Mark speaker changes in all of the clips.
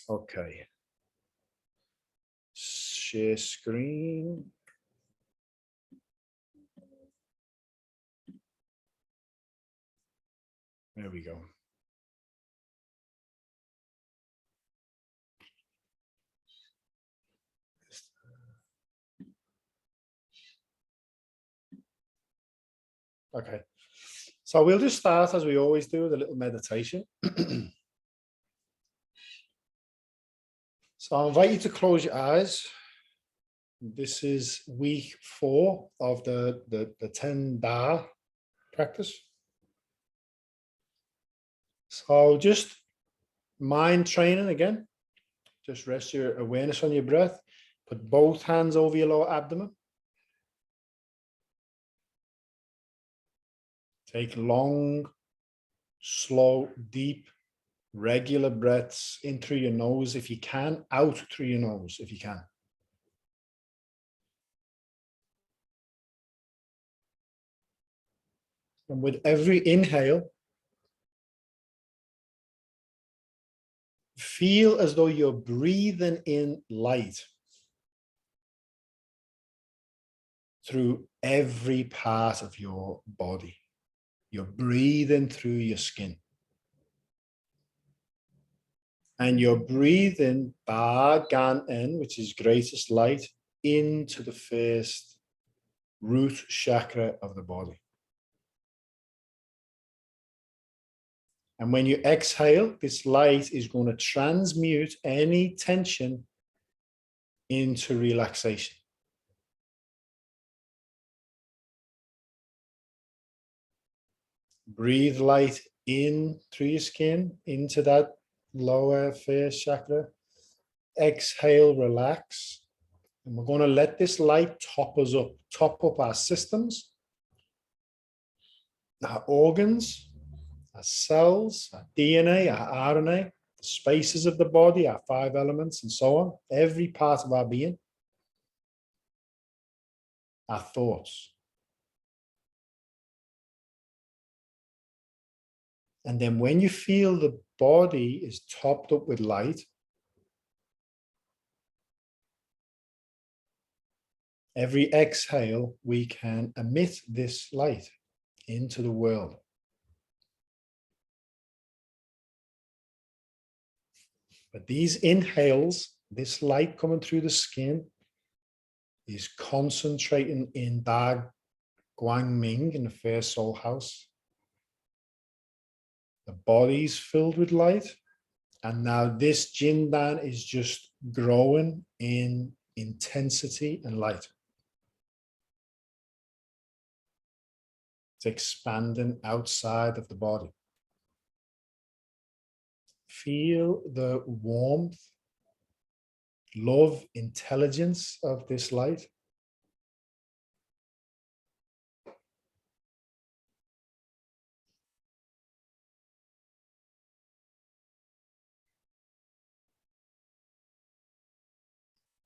Speaker 1: Okay. Share screen. There we go. Okay. So we'll just start as we always do with a little meditation. So I invite you to close your eyes. This is week 4 of the 10 Da practice. So just mind training again. Just rest your awareness on your breath. Put both hands over your lower abdomen. Take long, slow, deep, regular breaths in through your nose if you can, out through your nose if you can. And with every inhale, feel as though you're breathing in light through every part of your body. You're breathing through your skin. And you're breathing Da Gan En, which is greatest light, into the first root chakra of the body. And when you exhale, this light is going to transmute any tension into relaxation. Breathe light in through your skin, into that lower first chakra. Exhale, relax. And we're going to let this light top us up, top up our systems, our organs, our cells, our DNA, our RNA, the spaces of the body, our 5 elements, and so on. Every part of our being. Our thoughts. And then when you feel the body is topped up with light, every exhale, we can emit this light into the world. But these inhales, this light coming through the skin, is concentrating in Da Guang Ming in the first soul house. The body's filled with light. And now this Jin Dan is just growing in intensity and light. It's expanding outside of the body. Feel the warmth, love, intelligence of this light.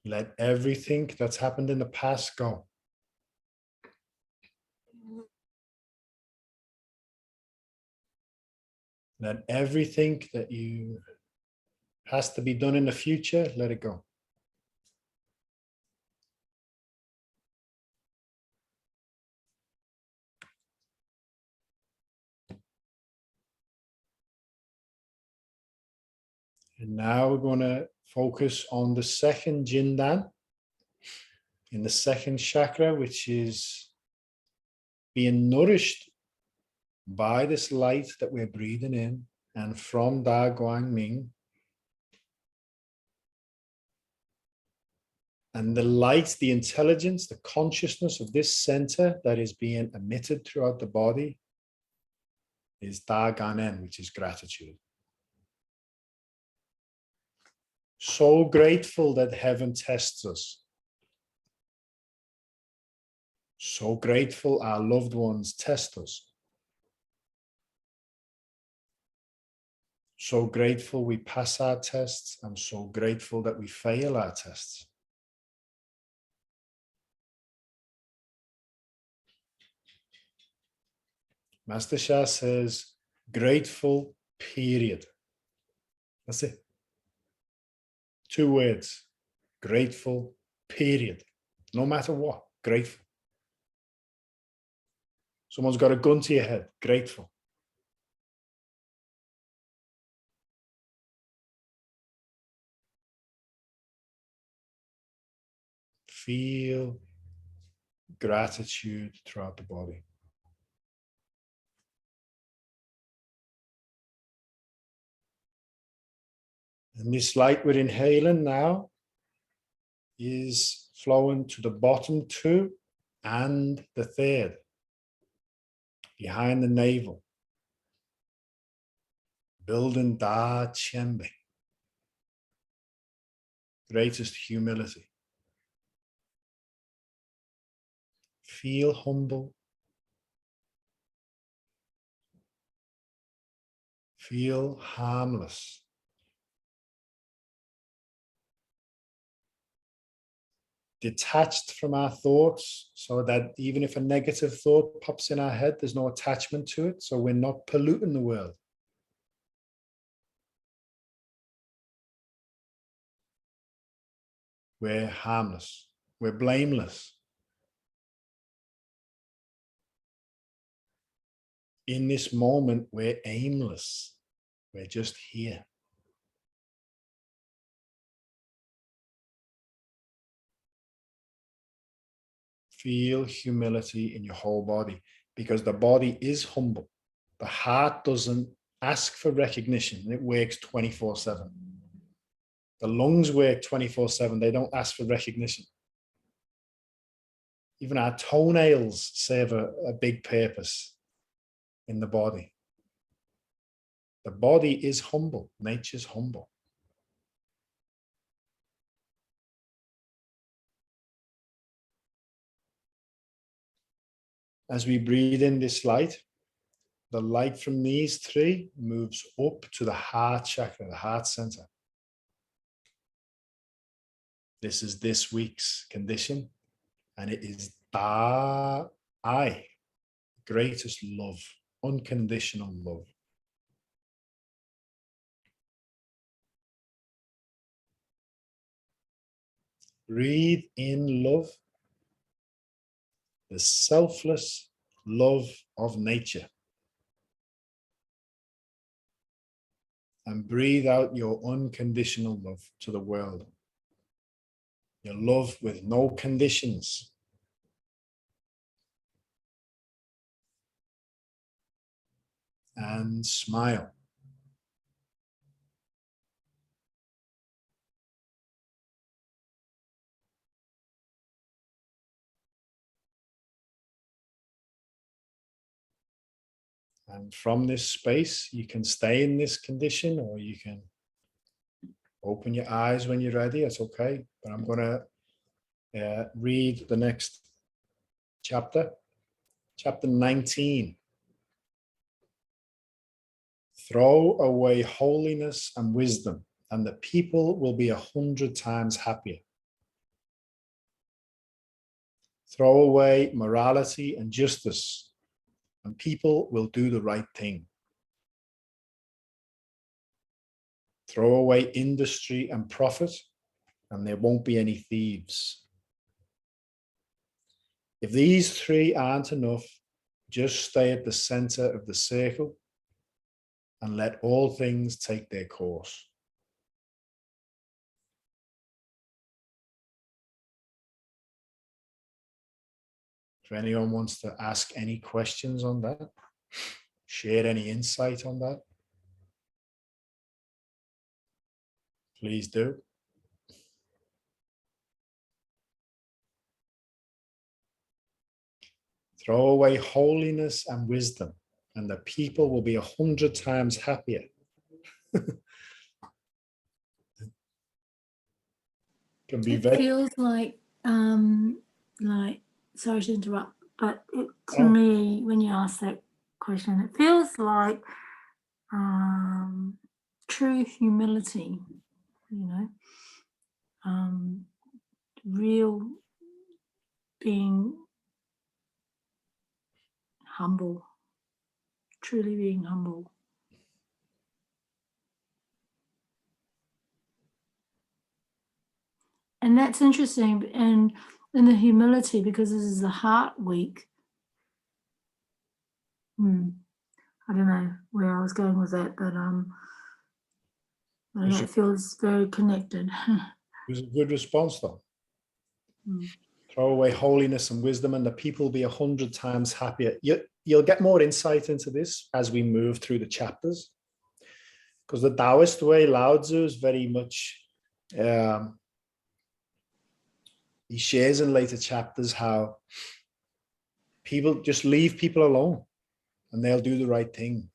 Speaker 1: Let everything that's happened in the past go. Let everything that has to be done in the future, let it go. And now we're going to focus on the second Jin Dan in the second chakra, which is being nourished by this light that we're breathing in and from Da Guang Ming. And the light, the intelligence, the consciousness of this center that is being emitted throughout the body is Da Gan En, which is gratitude. So grateful that heaven tests us. So grateful our loved ones test us. So grateful we pass our tests. I'm so grateful that we fail our tests. Master Shah says, grateful, period. That's it. 2 words, grateful, period. No matter what, grateful. Someone's got a gun to your head, grateful. Feel gratitude throughout the body. And this light we're inhaling now is flowing to the bottom 2 and the 3rd, behind the navel, building Da Chenbe, greatest humility. Feel humble. Feel harmless. Detached from our thoughts, so that even if a negative thought pops in our head, there's no attachment to it, so we're not polluting the world. We're harmless. We're blameless. In this moment, we're aimless. We're just here. Feel humility in your whole body, because the body is humble. The heart doesn't ask for recognition. It works 24/7. The lungs work 24/7. They don't ask for recognition. Even our toenails serve a big purpose in the body. The body is humble. Nature's humble. As we breathe in this light, the light from these 3 moves up to the heart chakra, the heart center. This is this week's condition, and it is Da I, greatest love, unconditional love. Breathe in love, the selfless love of nature. And breathe out your unconditional love to the world. Your love with no conditions. And smile. And from this space, you can stay in this condition, or you can open your eyes when you're ready. It's okay. But I'm going to read the next chapter. Chapter 19. Throw away holiness and wisdom, and the people will be 100 times happier. Throw away morality and justice, and people will do the right thing. Throw away industry and profit, and there won't be any thieves. If these 3 aren't enough, just stay at the center of the circle and let all things take their course. If anyone wants to ask any questions on that, share any insight on that, please do. Throw away holiness and wisdom, and the people will be 100 times happier. Can be
Speaker 2: it feels like sorry to interrupt, but to me, when you ask that question, it feels like true humility, real being humble, truly being humble. that's interesting. And in the humility, because this is the heart week. I don't know where I was going with that, but it feels very connected.
Speaker 1: It was a good response, though. Throw away holiness and wisdom, and the people will be 100 times happier. You'll get more insight into this as we move through the chapters, because the Taoist way, Lao Tzu, is very much, he shares in later chapters how people just leave people alone and they'll do the right thing.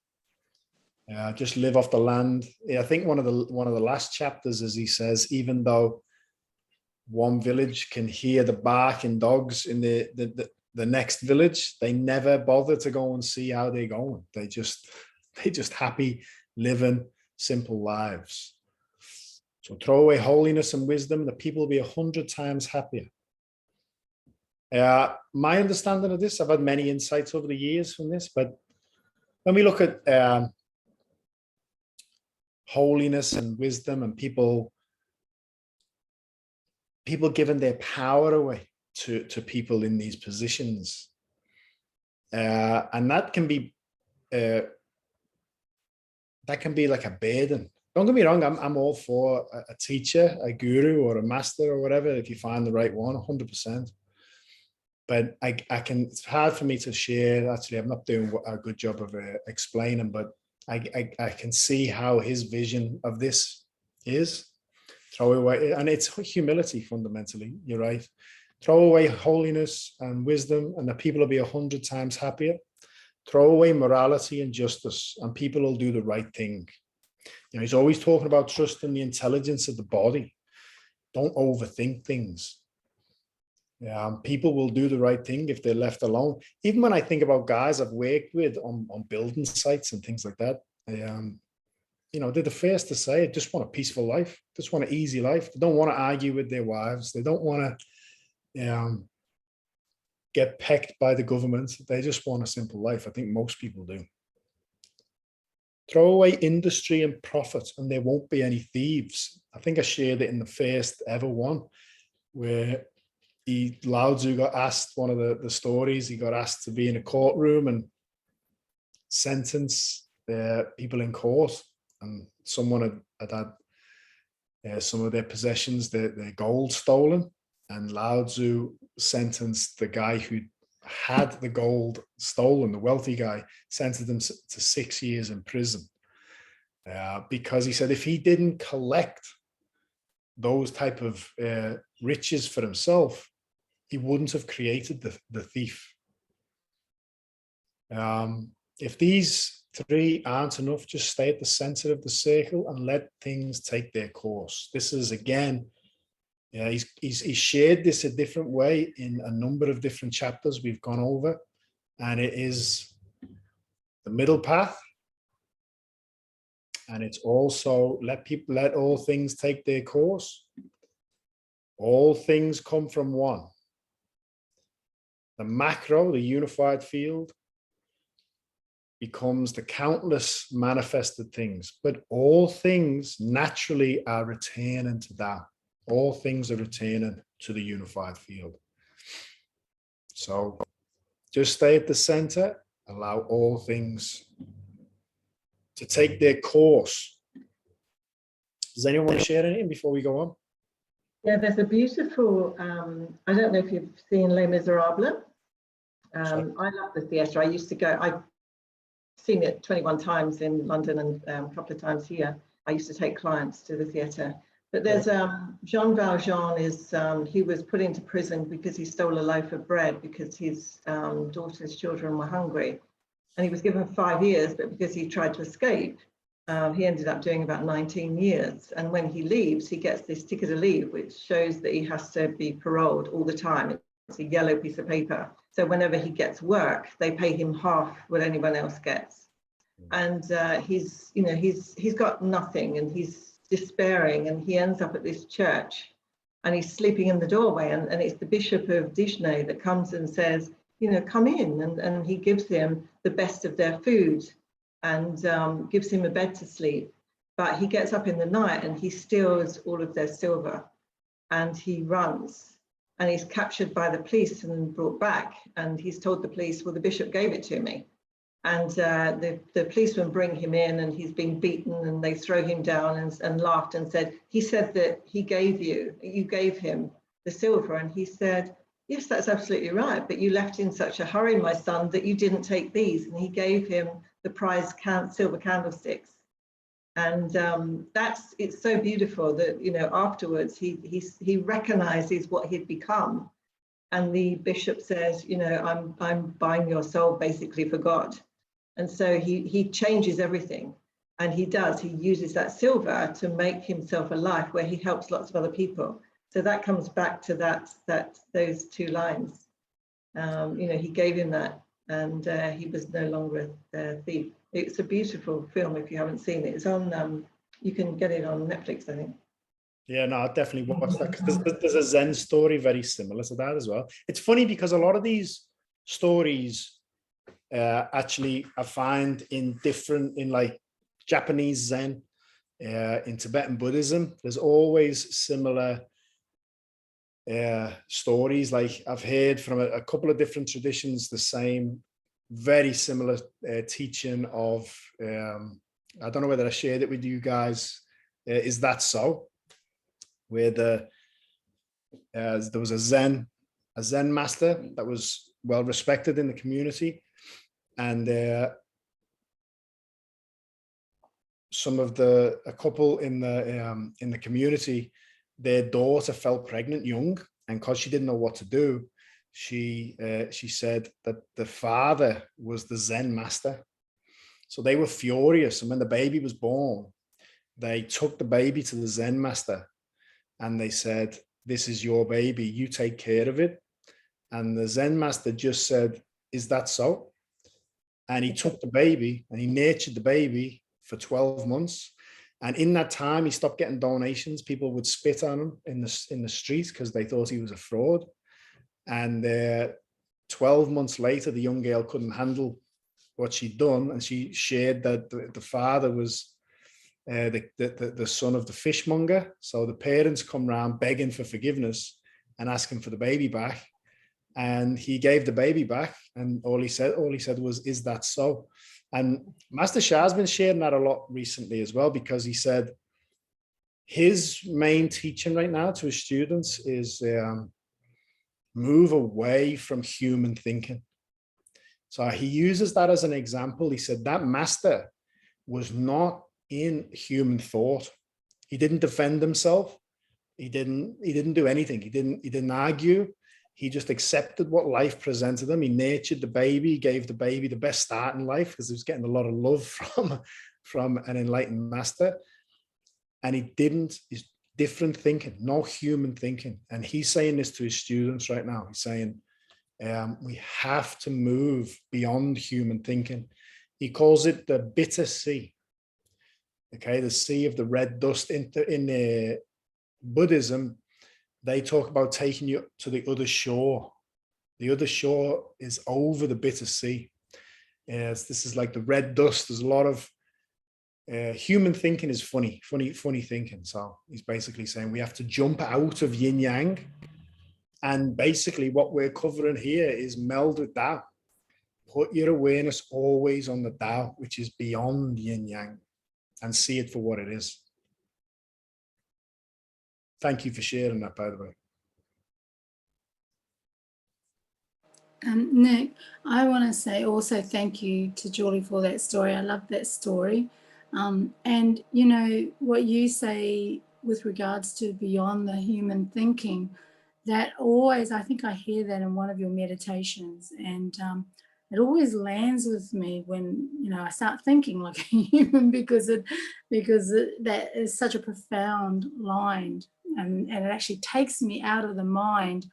Speaker 1: Just live off the land. I think one of the last chapters, as he says, even though one village can hear the barking dogs in the next village, they never bother to go and see how they're going. They just happy living simple lives. So throw away holiness and wisdom, the people will be 100 times happier. My understanding of this, I've had many insights over the years from this, but when we look at holiness and wisdom and people giving their power away to people in these positions, and that can be like a burden. Don't get me wrong, I'm all for a teacher, a guru, or a master, or whatever, if you find the right one, 100%. But it's hard for me to share. Actually, I'm not doing a good job of explaining, but I can see how his vision of this is. Throw away, and it's humility fundamentally. You're right. Throw away holiness and wisdom, and the people will be 100 times happier. Throw away morality and justice, and people will do the right thing. You know, he's always talking about trusting the intelligence of the body. Don't overthink things. People will do the right thing if they're left alone. Even when I think about guys I've worked with on building sites and things like that, you know, they're the first to say, just want a peaceful life, just want an easy life. They don't want to argue with their wives. They don't want to get pecked by the government. They just want a simple life. I think most people do. Throw away industry and profit, and there won't be any thieves. I think I shared it in the first ever one, where Lao Tzu got asked, one of the stories, he got asked to be in a courtroom and sentence people in court, and someone had some of their possessions, their gold stolen, and Lao Tzu sentenced the guy who had the gold stolen, the wealthy guy, sentenced him to 6 years in prison, because he said if he didn't collect those type of riches for himself, he wouldn't have created the thief. If these three aren't enough, just stay at the center of the circle and let things take their course. This is, again, he's shared this a different way in a number of different chapters we've gone over, and it is the middle path, and it's also let all things take their course. All things come from one. The macro, the unified field, becomes the countless manifested things, but all things naturally are returning to that. All things are returning to the unified field. So just stay at the center, allow all things to take their course. Does anyone want to share anything before we go on?
Speaker 3: Yeah, there's a beautiful, I don't know if you've seen Les Miserables. I love the theatre. I used to go, I've seen it 21 times in London and a couple of times here. I used to take clients to the theatre. But there's Jean Valjean he was put into prison because he stole a loaf of bread because his daughter's children were hungry. And he was given 5 years, but because he tried to escape, he ended up doing about 19 years. And when he leaves, he gets this ticket to leave, which shows that he has to be paroled all the time. It's a yellow piece of paper. So whenever he gets work, they pay him half what anyone else gets. And he's got nothing, and he's despairing, and he ends up at this church, and he's sleeping in the doorway, and it's the Bishop of Dijon that comes and says, come in, and he gives him the best of their food and gives him a bed to sleep. But he gets up in the night and he steals all of their silver. and he runs, and he's captured by the police and brought back, and he's told the police, well, the bishop gave it to me. And the policemen bring him in, and he's been beaten, and they throw him down and laughed and said, he said that you gave him the silver. And he said, yes, that's absolutely right, but you left in such a hurry, my son, that you didn't take these. And he gave him the prized silver candlesticks. And it's so beautiful that, you know, afterwards he recognizes what he'd become. And the bishop says, you know, I'm buying your soul basically for God. And so he changes everything. And he uses that silver to make himself a life where he helps lots of other people. So that comes back to those two lines. You know, he gave him that, and he was no longer a thief. It's a beautiful film. If you haven't seen it, it's on. You can get it on Netflix, I think.
Speaker 1: Yeah, no, I definitely watched that, because there's a Zen story very similar to that as well. It's funny because a lot of these stories actually I find in like Japanese Zen, in Tibetan Buddhism, there's always similar stories. Like I've heard from a couple of different traditions the same, very similar teaching of, I don't know whether I shared it with you guys, is that so? Where there was a Zen master that was well respected in the community, and a couple in the community, their daughter fell pregnant young, and because she didn't know what to do, she said that the father was the Zen master. So they were furious, and when the baby was born, they took the baby to the Zen master, and they said, "This is your baby, you take care of it." And the Zen master just said, "Is that so?" And he took the baby and he nurtured the baby for 12 months. And in that time, he stopped getting donations. People would spit on him in the street because they thought he was a fraud. And 12 months later, the young girl couldn't handle what she'd done, and she shared that the father was the son of the fishmonger. So the parents come round begging for forgiveness and asking for the baby back. And he gave the baby back, and all he said was, "Is that so?" And Master Shah's been sharing that a lot recently as well, because he said his main teaching right now to his students is move away from human thinking. So he uses that as an example. He said that master was not in human thought. He didn't defend himself. He didn't do anything. He didn't argue. He just accepted what life presented him. He nurtured the baby, gave the baby the best start in life because he was getting a lot of love from an enlightened master. And he's different thinking, no human thinking. And he's saying this to his students right now. He's saying, we have to move beyond human thinking. He calls it the bitter sea. Okay, the sea of the red dust. In Buddhism, they talk about taking you to the other shore. The other shore is over the bitter sea. This is like the red dust. There's a lot of human thinking is funny thinking. So he's basically saying we have to jump out of yin yang. And basically what we're covering here is meld with Tao. Put your awareness always on the Tao, which is beyond yin yang, and see it for what it is. Thank you for sharing that, by the way.
Speaker 2: Nick, I want to say also thank you to Julie for that story. I love that story. And, you know, what you say with regards to beyond the human thinking, that always, I think I hear that in one of your meditations, and it always lands with me when, you know, I start thinking like a human, because that is such a profound line, and it actually takes me out of the mind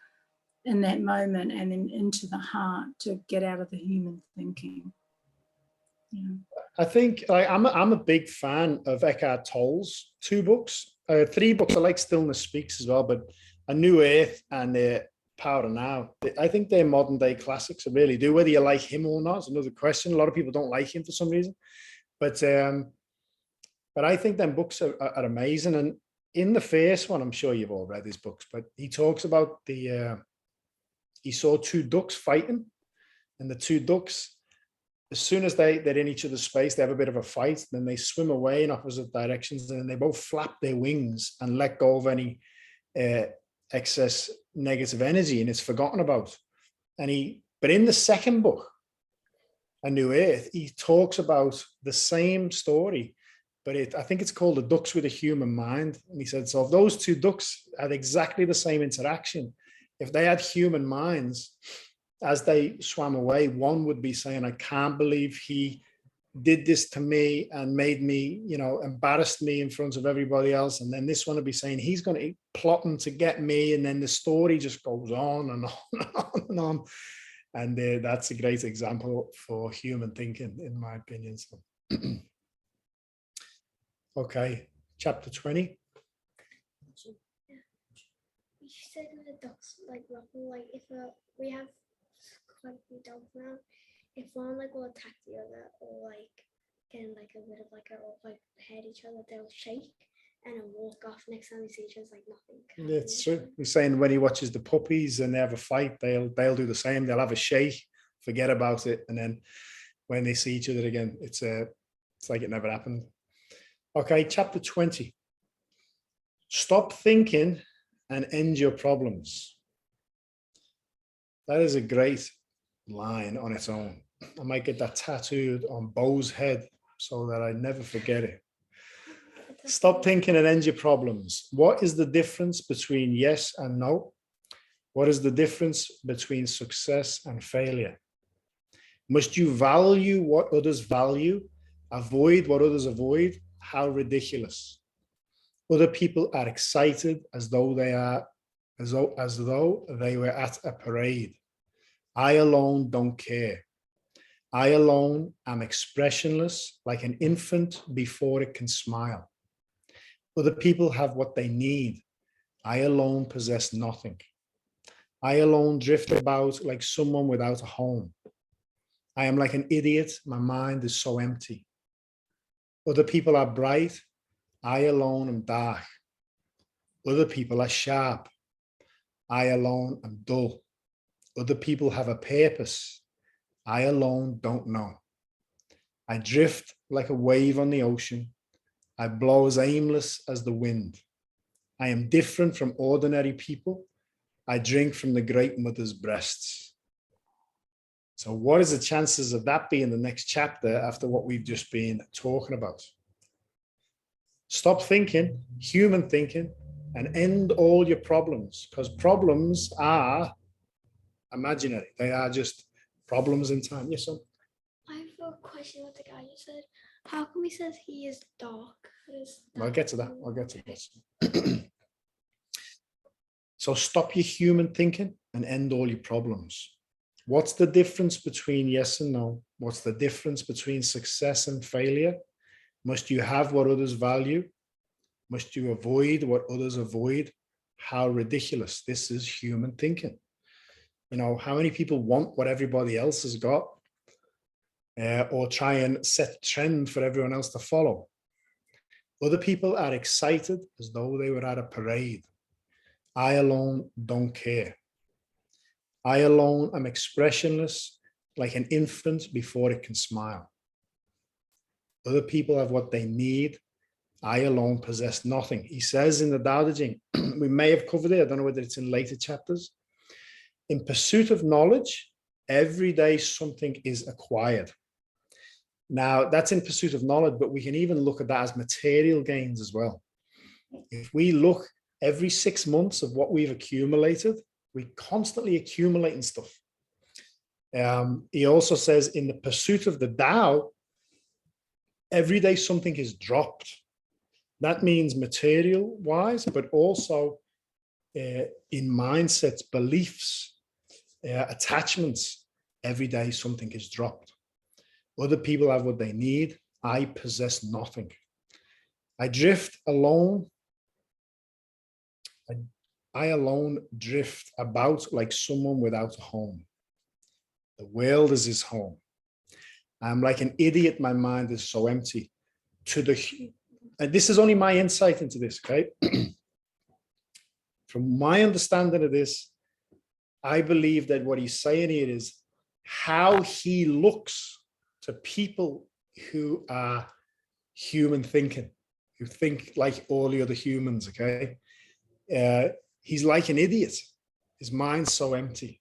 Speaker 2: in that moment and then into the heart to get out of the human thinking. Yeah.
Speaker 1: I think I'm a big fan of Eckhart Tolle's 2 books, 3 books. I like Stillness Speaks as well, but A New Earth and Power of Now. I think they're modern day classics. I really do. Whether you like him or not is another question. A lot of people don't like him for some reason, but I think them books are amazing. And in the first one, I'm sure you've all read his books, but he talks about he saw two ducks fighting, and the two ducks, as soon as they're in each other's space, they have a bit of a fight, then they swim away in opposite directions, and then they both flap their wings and let go of any excess negative energy, and it's forgotten about. But in the second book, A New Earth, he talks about the same story, but I think it's called The Ducks with a Human Mind. And he said, so if those two ducks had exactly the same interaction, if they had human minds, as they swam away, one would be saying, I can't believe he did this to me and made me, embarrassed me in front of everybody else. And then this one would be saying, he's going to plotting to get me. And then the story just goes on and on and on and on. And that's a great example for human thinking, in my opinion. So. Okay, chapter 20.
Speaker 4: You said with the ducks, like roughly, like if we have quite a few dogs now, if one like will attack the other or like get in like a bit of like or like head each other, they'll shake and then walk off. Next time we see each other, like nothing.
Speaker 1: It's true. He's saying when he watches the puppies and they have a fight, they'll do the same. They'll have a shake, forget about it, and then when they see each other again, it's like it never happened. Okay, chapter 20. Stop thinking and end your problems. That is a great line on its own. I might get that tattooed on Bo's head so that I never forget it. Stop thinking and end your problems. What is the difference between yes and no? What is the difference between success and failure? Must you value what others value, avoid what others avoid? How ridiculous. Other people are excited as though they were at a parade. I alone don't care. I alone am expressionless, like an infant before it can smile. Other people have what they need. I alone possess nothing. I alone drift about like someone without a home. I am like an idiot. My mind is so empty. Other people are bright. I alone am dark. Other people are sharp. I alone am dull. Other people have a purpose. I alone don't know. I drift like a wave on the ocean. I blow as aimless as the wind. I am different from ordinary people. I drink from the great mother's breasts. So what is the chances of that being the next chapter after what we've just been talking about? Stop thinking, human thinking, and end all your problems, because problems are imaginary. They are just problems in time. Yes, sir?
Speaker 4: I have a question with the guy you said. How come he says he is dark?
Speaker 1: I'll get to that. So stop your human thinking and end all your problems. What's the difference between yes and no? What's the difference between success and failure? Must you have what others value? Must you avoid what others avoid? How ridiculous. This is human thinking. How many people want what everybody else has got? Or try and set a trend for everyone else to follow. Other people are excited as though they were at a parade. I alone don't care. I alone am expressionless, like an infant before it can smile. Other people have what they need. I alone possess nothing. He says in the Tao Te Ching, we may have covered it, I don't know whether it's in later chapters. In pursuit of knowledge, every day something is acquired. Now, that's in pursuit of knowledge, but we can even look at that as material gains as well. If we look every 6 months of what we've accumulated, we're constantly accumulating stuff. He also says in the pursuit of the Tao, every day something is dropped. That means material wise, but also in mindsets, beliefs, attachments. Every day something is dropped. Other people have what they need. I possess nothing. I drift alone. I alone drift about like someone without a home. The world is his home. I'm like an idiot. My mind is so empty. To and this is only my insight into this, okay? From my understanding of this, I believe that what he's saying here is how he looks to people who are human thinking, who think like all the other humans, okay? He's like an idiot. His mind's so empty.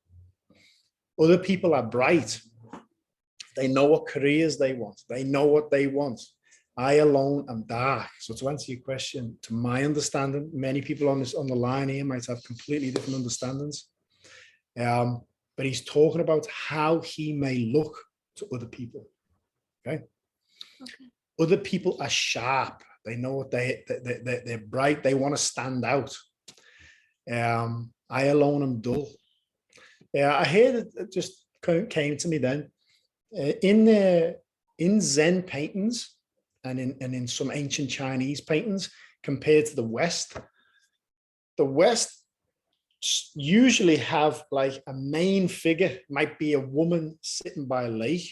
Speaker 1: Other people are bright. They know what careers they want. They know what they want. I alone am dark. So to answer your question, to my understanding, many people on the line here might have completely different understandings. But he's talking about how he may look to other people. Okay. Other people are sharp. They know what they're bright. They want to stand out. I alone am dull. I heard it just came to me then. In Zen paintings and in some ancient Chinese paintings compared to the West usually have like a main figure, might be a woman sitting by a lake,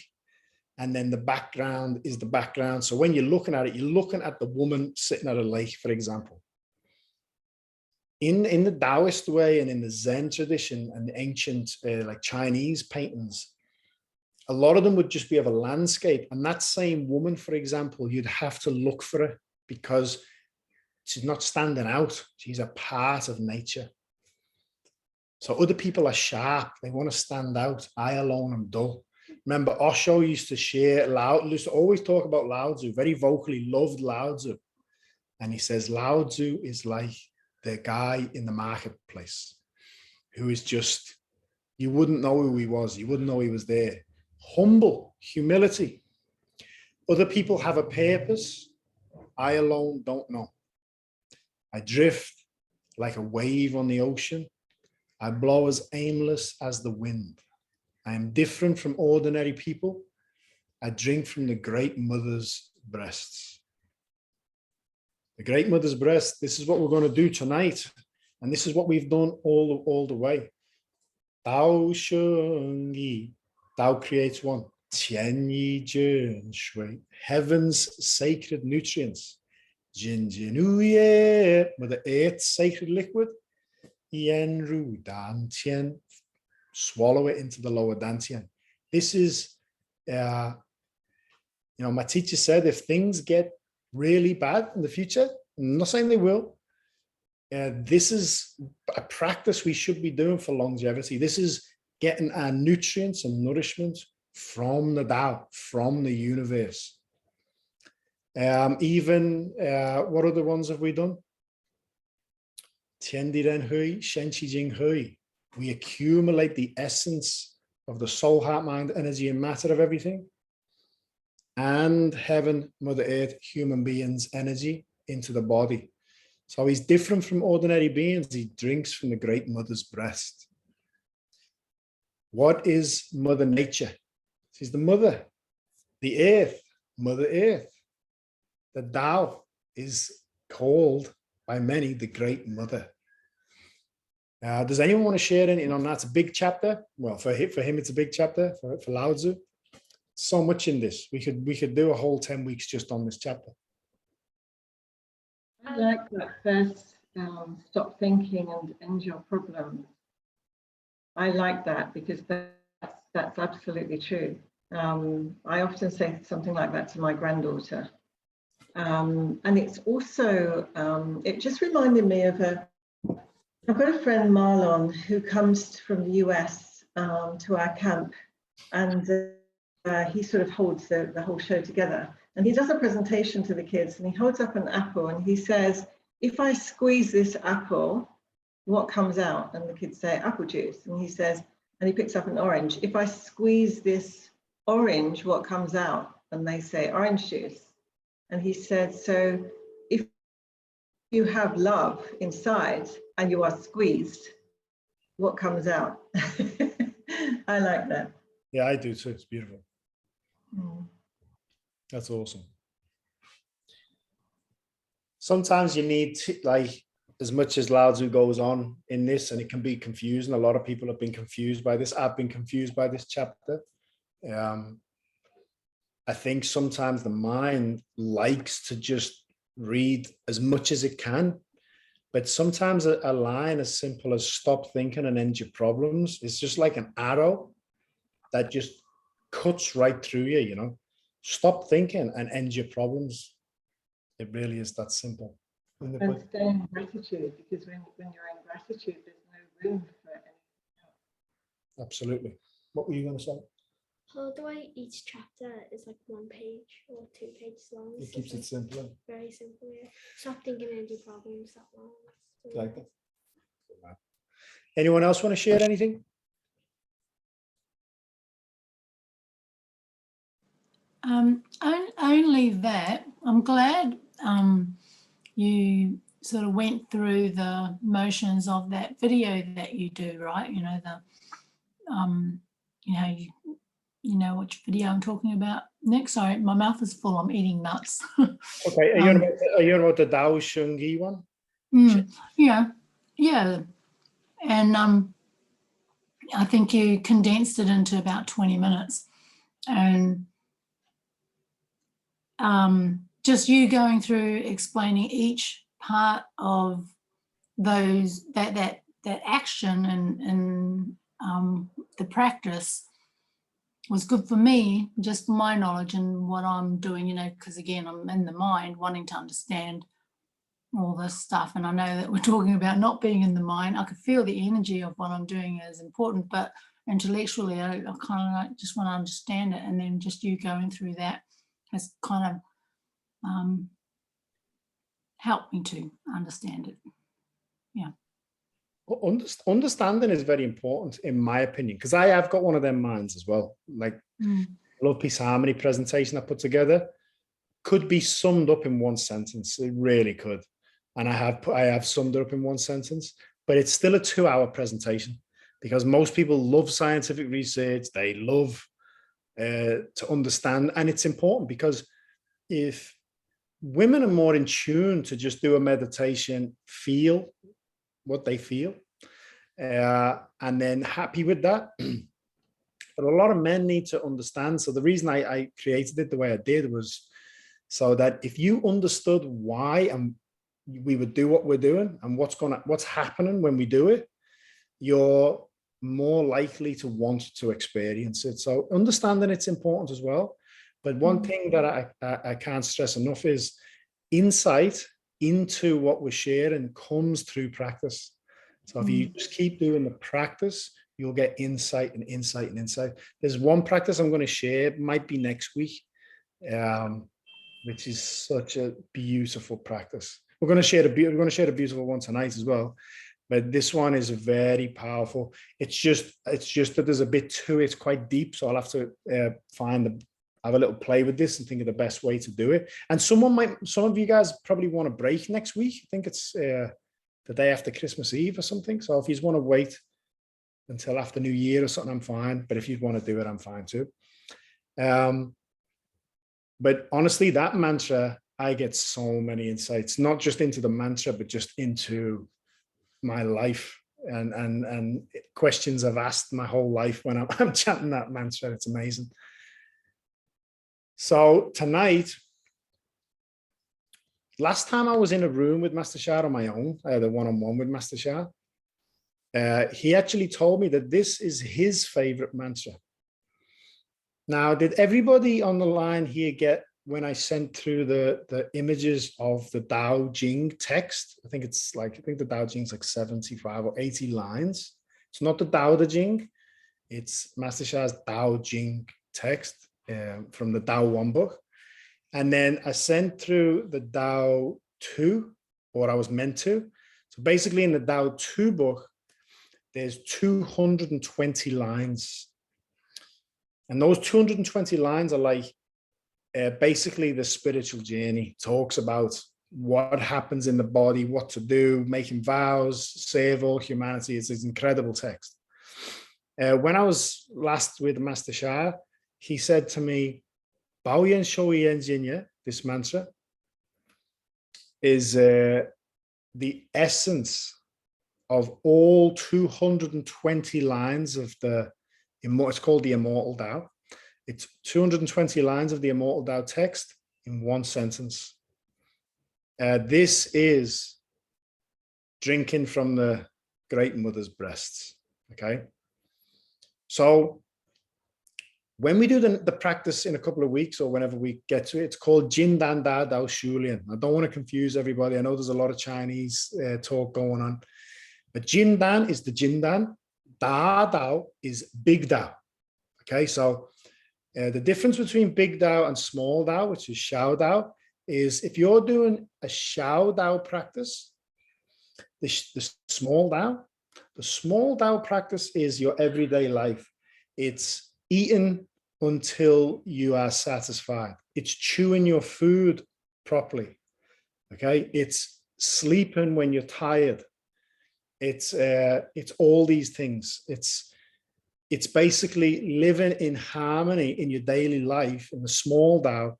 Speaker 1: and then the background is the background. So when you're looking at it, you're looking at the woman sitting at a lake, for example. In the Taoist way and in the Zen tradition and the ancient like Chinese paintings, a lot of them would just be of a landscape. And that same woman, for example, you'd have to look for her because she's not standing out. She's a part of nature. So other people are sharp. They want to stand out. I alone am dull. Remember, Osho used to always talk about Lao Tzu, very vocally loved Lao Tzu. And he says, Lao Tzu is like the guy in the marketplace who is just, you wouldn't know who he was. You wouldn't know he was there. Humble, humility. Other people have a purpose. I alone don't know. I drift like a wave on the ocean. I blow as aimless as the wind. I am different from ordinary people. I drink from the great mother's breasts. The great mother's breast, this is what we're going to do tonight. And this is what we've done all the way. Tao Sheng Yi, Tao creates one. Tian Yi Jun Shui, heaven's sacred nutrients. Jin Jin Uye, Mother Earth's sacred liquid. Yen Ru Dan Tian, swallow it into the lower dantian. This is, my teacher said, if things get really bad in the future, I'm not saying they will, this is a practice we should be doing for longevity. This is getting our nutrients and nourishment from the Tao, from the universe. What other ones have we done? Tian Di Ren Hui, Shen Qi Jing Hui. We accumulate the essence of the soul, heart, mind, energy, and matter of everything. And heaven, Mother Earth, human beings' energy into the body. So he's different from ordinary beings. He drinks from the great mother's breast. What is Mother Nature? She's the mother, the earth, Mother Earth. The Tao is called by many the Great Mother. Does anyone want to share anything on that? It's a big chapter. Well, for him, it's a big chapter. For Lao Tzu, so much in this. We could do a whole 10 weeks just on this chapter.
Speaker 3: I like that first, stop thinking and end your problems. I like that because that's absolutely true. I often say something like that to my granddaughter. And it's also, it just reminded me of I've got a friend, Marlon, who comes from the US to our camp, and he sort of holds the whole show together. And he does a presentation to the kids, and he holds up an apple, and he says, if I squeeze this apple, what comes out? And the kids say, apple juice. And he says, and he picks up an orange. If I squeeze this orange, what comes out? And they say, orange juice. And he said, so if you have love inside and you are squeezed, what comes out? I like that.
Speaker 1: Yeah, I do too. It's beautiful.
Speaker 3: Mm.
Speaker 1: That's awesome. Sometimes you need to, like, as much as Lao Tzu goes on in this, and it can be confusing. A lot of people have been confused by this. I've been confused by this chapter. I think sometimes the mind likes to just read as much as it can. But sometimes a line as simple as stop thinking and end your problems is just like an arrow that just cuts right through you, you know. Stop thinking and end your problems. It really is that simple.
Speaker 3: And stay in gratitude, because when you're in gratitude, there's no room for anything else.
Speaker 1: Absolutely. What were you going to say?
Speaker 4: Oh, the way each chapter is like 1 page or 2 pages long.
Speaker 1: It keeps it simple.
Speaker 4: Very simple, yeah. Stop thinking and do problems that long.
Speaker 1: Like that. Anyone else want to share anything?
Speaker 2: Only that I'm glad you sort of went through the motions of that video that you do, right? You know, you know which video I'm talking about next. Sorry, my mouth is full. I'm eating nuts.
Speaker 1: Okay, are you about the Tao Shungi one?
Speaker 2: Yeah. And I think you condensed it into about 20 minutes. And just you going through explaining each part of those that action and the practice was good for me, just my knowledge and what I'm doing, you know, because again, I'm in the mind wanting to understand all this stuff. And I know that we're talking about not being in the mind. I could feel the energy of what I'm doing is important, but intellectually, I kind of like just want to understand it. And then just you going through that has kind of helped me to understand it. Yeah.
Speaker 1: Understanding is very important, in my opinion, because I have got one of them minds as well. Like, Love, Peace, Harmony presentation I put together could be summed up in one sentence. It really could. And I have summed it up in one sentence, but it's still a 2-hour presentation because most people love scientific research. They love to understand. And it's important because if women are more in tune to just do a meditation, feel what they feel, and then happy with that. But a lot of men need to understand. So the reason I created it the way I did was so that if you understood why and we would do what we're doing and what's happening when we do it, you're more likely to want to experience it. So understanding it's important as well. But one thing that I can't stress enough is insight into what we're sharing comes through practice. So if you just keep doing the practice, you'll get insight and insight and insight. There's one practice I'm going to share, it might be next week, which is such a beautiful practice. We're going to share a beautiful one tonight as well. But this one is very powerful. It's just that there's a bit to it. It's quite deep. So I'll have to have a little play with this and think of the best way to do it. And some of you guys probably want to break next week. I think it's the day after Christmas Eve or something. So if you want to wait until after New Year or something, I'm fine. But if you want to do it, I'm fine too. But honestly, that mantra, I get so many insights, not just into the mantra, but just into my life and questions I've asked my whole life when I'm chanting that mantra. It's amazing. So tonight, last time I was in a room with Master Shah on my own, I had a one-on-one with Master Shah. He actually told me that this is his favorite mantra. Now, did everybody on the line here get when I sent through the images of the Tao Ching text? I think the Tao Ching is like 75 or 80 lines. It's not the Tao Te Ching. It's Master Shah's Tao Ching text from the Tao One book. And then I sent through the Tao 2, or I was meant to. So basically in the Tao 2 book, there's 220 lines. And those 220 lines are like basically the spiritual journey. Talks about what happens in the body, what to do, making vows, save all humanity. It's an incredible text. When I was last with Master Shah, he said to me, Baoyan Shoyen Jinya, this mantra, is the essence of all 220 lines of it's called the Immortal Tao. It's 220 lines of the Immortal Tao text in one sentence. This is drinking from the great mother's breasts. Okay. So when we do the practice in a couple of weeks or whenever we get to it, it's called Jin Dan Da Dao Shulian. I don't want to confuse everybody. I know there's a lot of Chinese talk going on, but Jin Dan is the Jin Dan. Da Dao is big Dao. Okay, so the difference between big Dao and small Dao, which is Xiao Dao, is if you're doing a Xiao Dao practice, the small Dao practice is your everyday life. It's eating until you are satisfied. It's chewing your food properly. Okay, it's sleeping when you're tired. It's all these things. It's basically living in harmony in your daily life in the small Dao,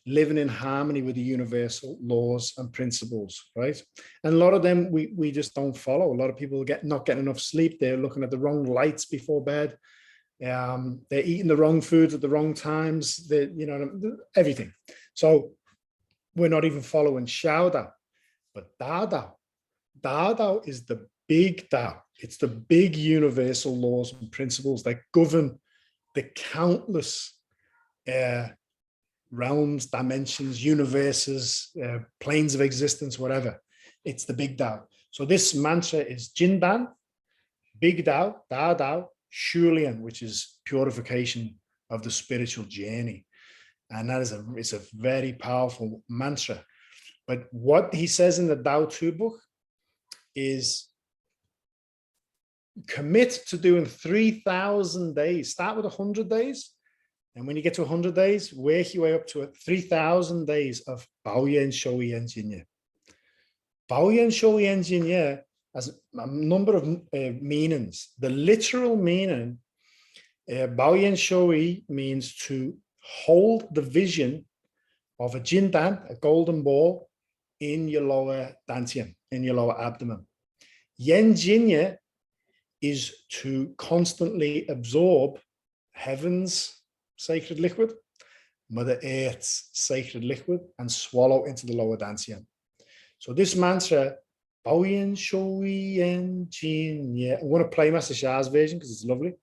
Speaker 1: living in harmony with the universal laws and principles, right? And a lot of them we just don't follow. A lot of people not getting enough sleep. They're looking at the wrong lights before bed. They're eating the wrong foods at the wrong times. Everything. So we're not even following Xiao Dao, but Da Dao. Da Dao is the big Dao. It's the big universal laws and principles that govern the countless realms, dimensions, universes, planes of existence, whatever. It's the big Dao. So this mantra is Jin Dan, big Dao, Da Dao, Shulian, which is purification of the spiritual journey. And that is it's a very powerful mantra. But what he says in the Dao 2 book is commit to doing 3,000 days. Start with 100 days. And when you get to 100 days, work your way up to 3,000 days of Baoyan Shouyi Enjinye. Baoyan Shouyi Enjinye has a number of meanings. The literal meaning, Baoyan Shouyi means to hold the vision of a jindan, a golden ball, in your lower dantian, in your lower abdomen. Yen Jinye is to constantly absorb heaven's sacred liquid, Mother Earth's sacred liquid, and swallow into the lower dantian. So this mantra, Baoyan Shouyi Enjinye, I'm going to play Master Sha's version because it's lovely.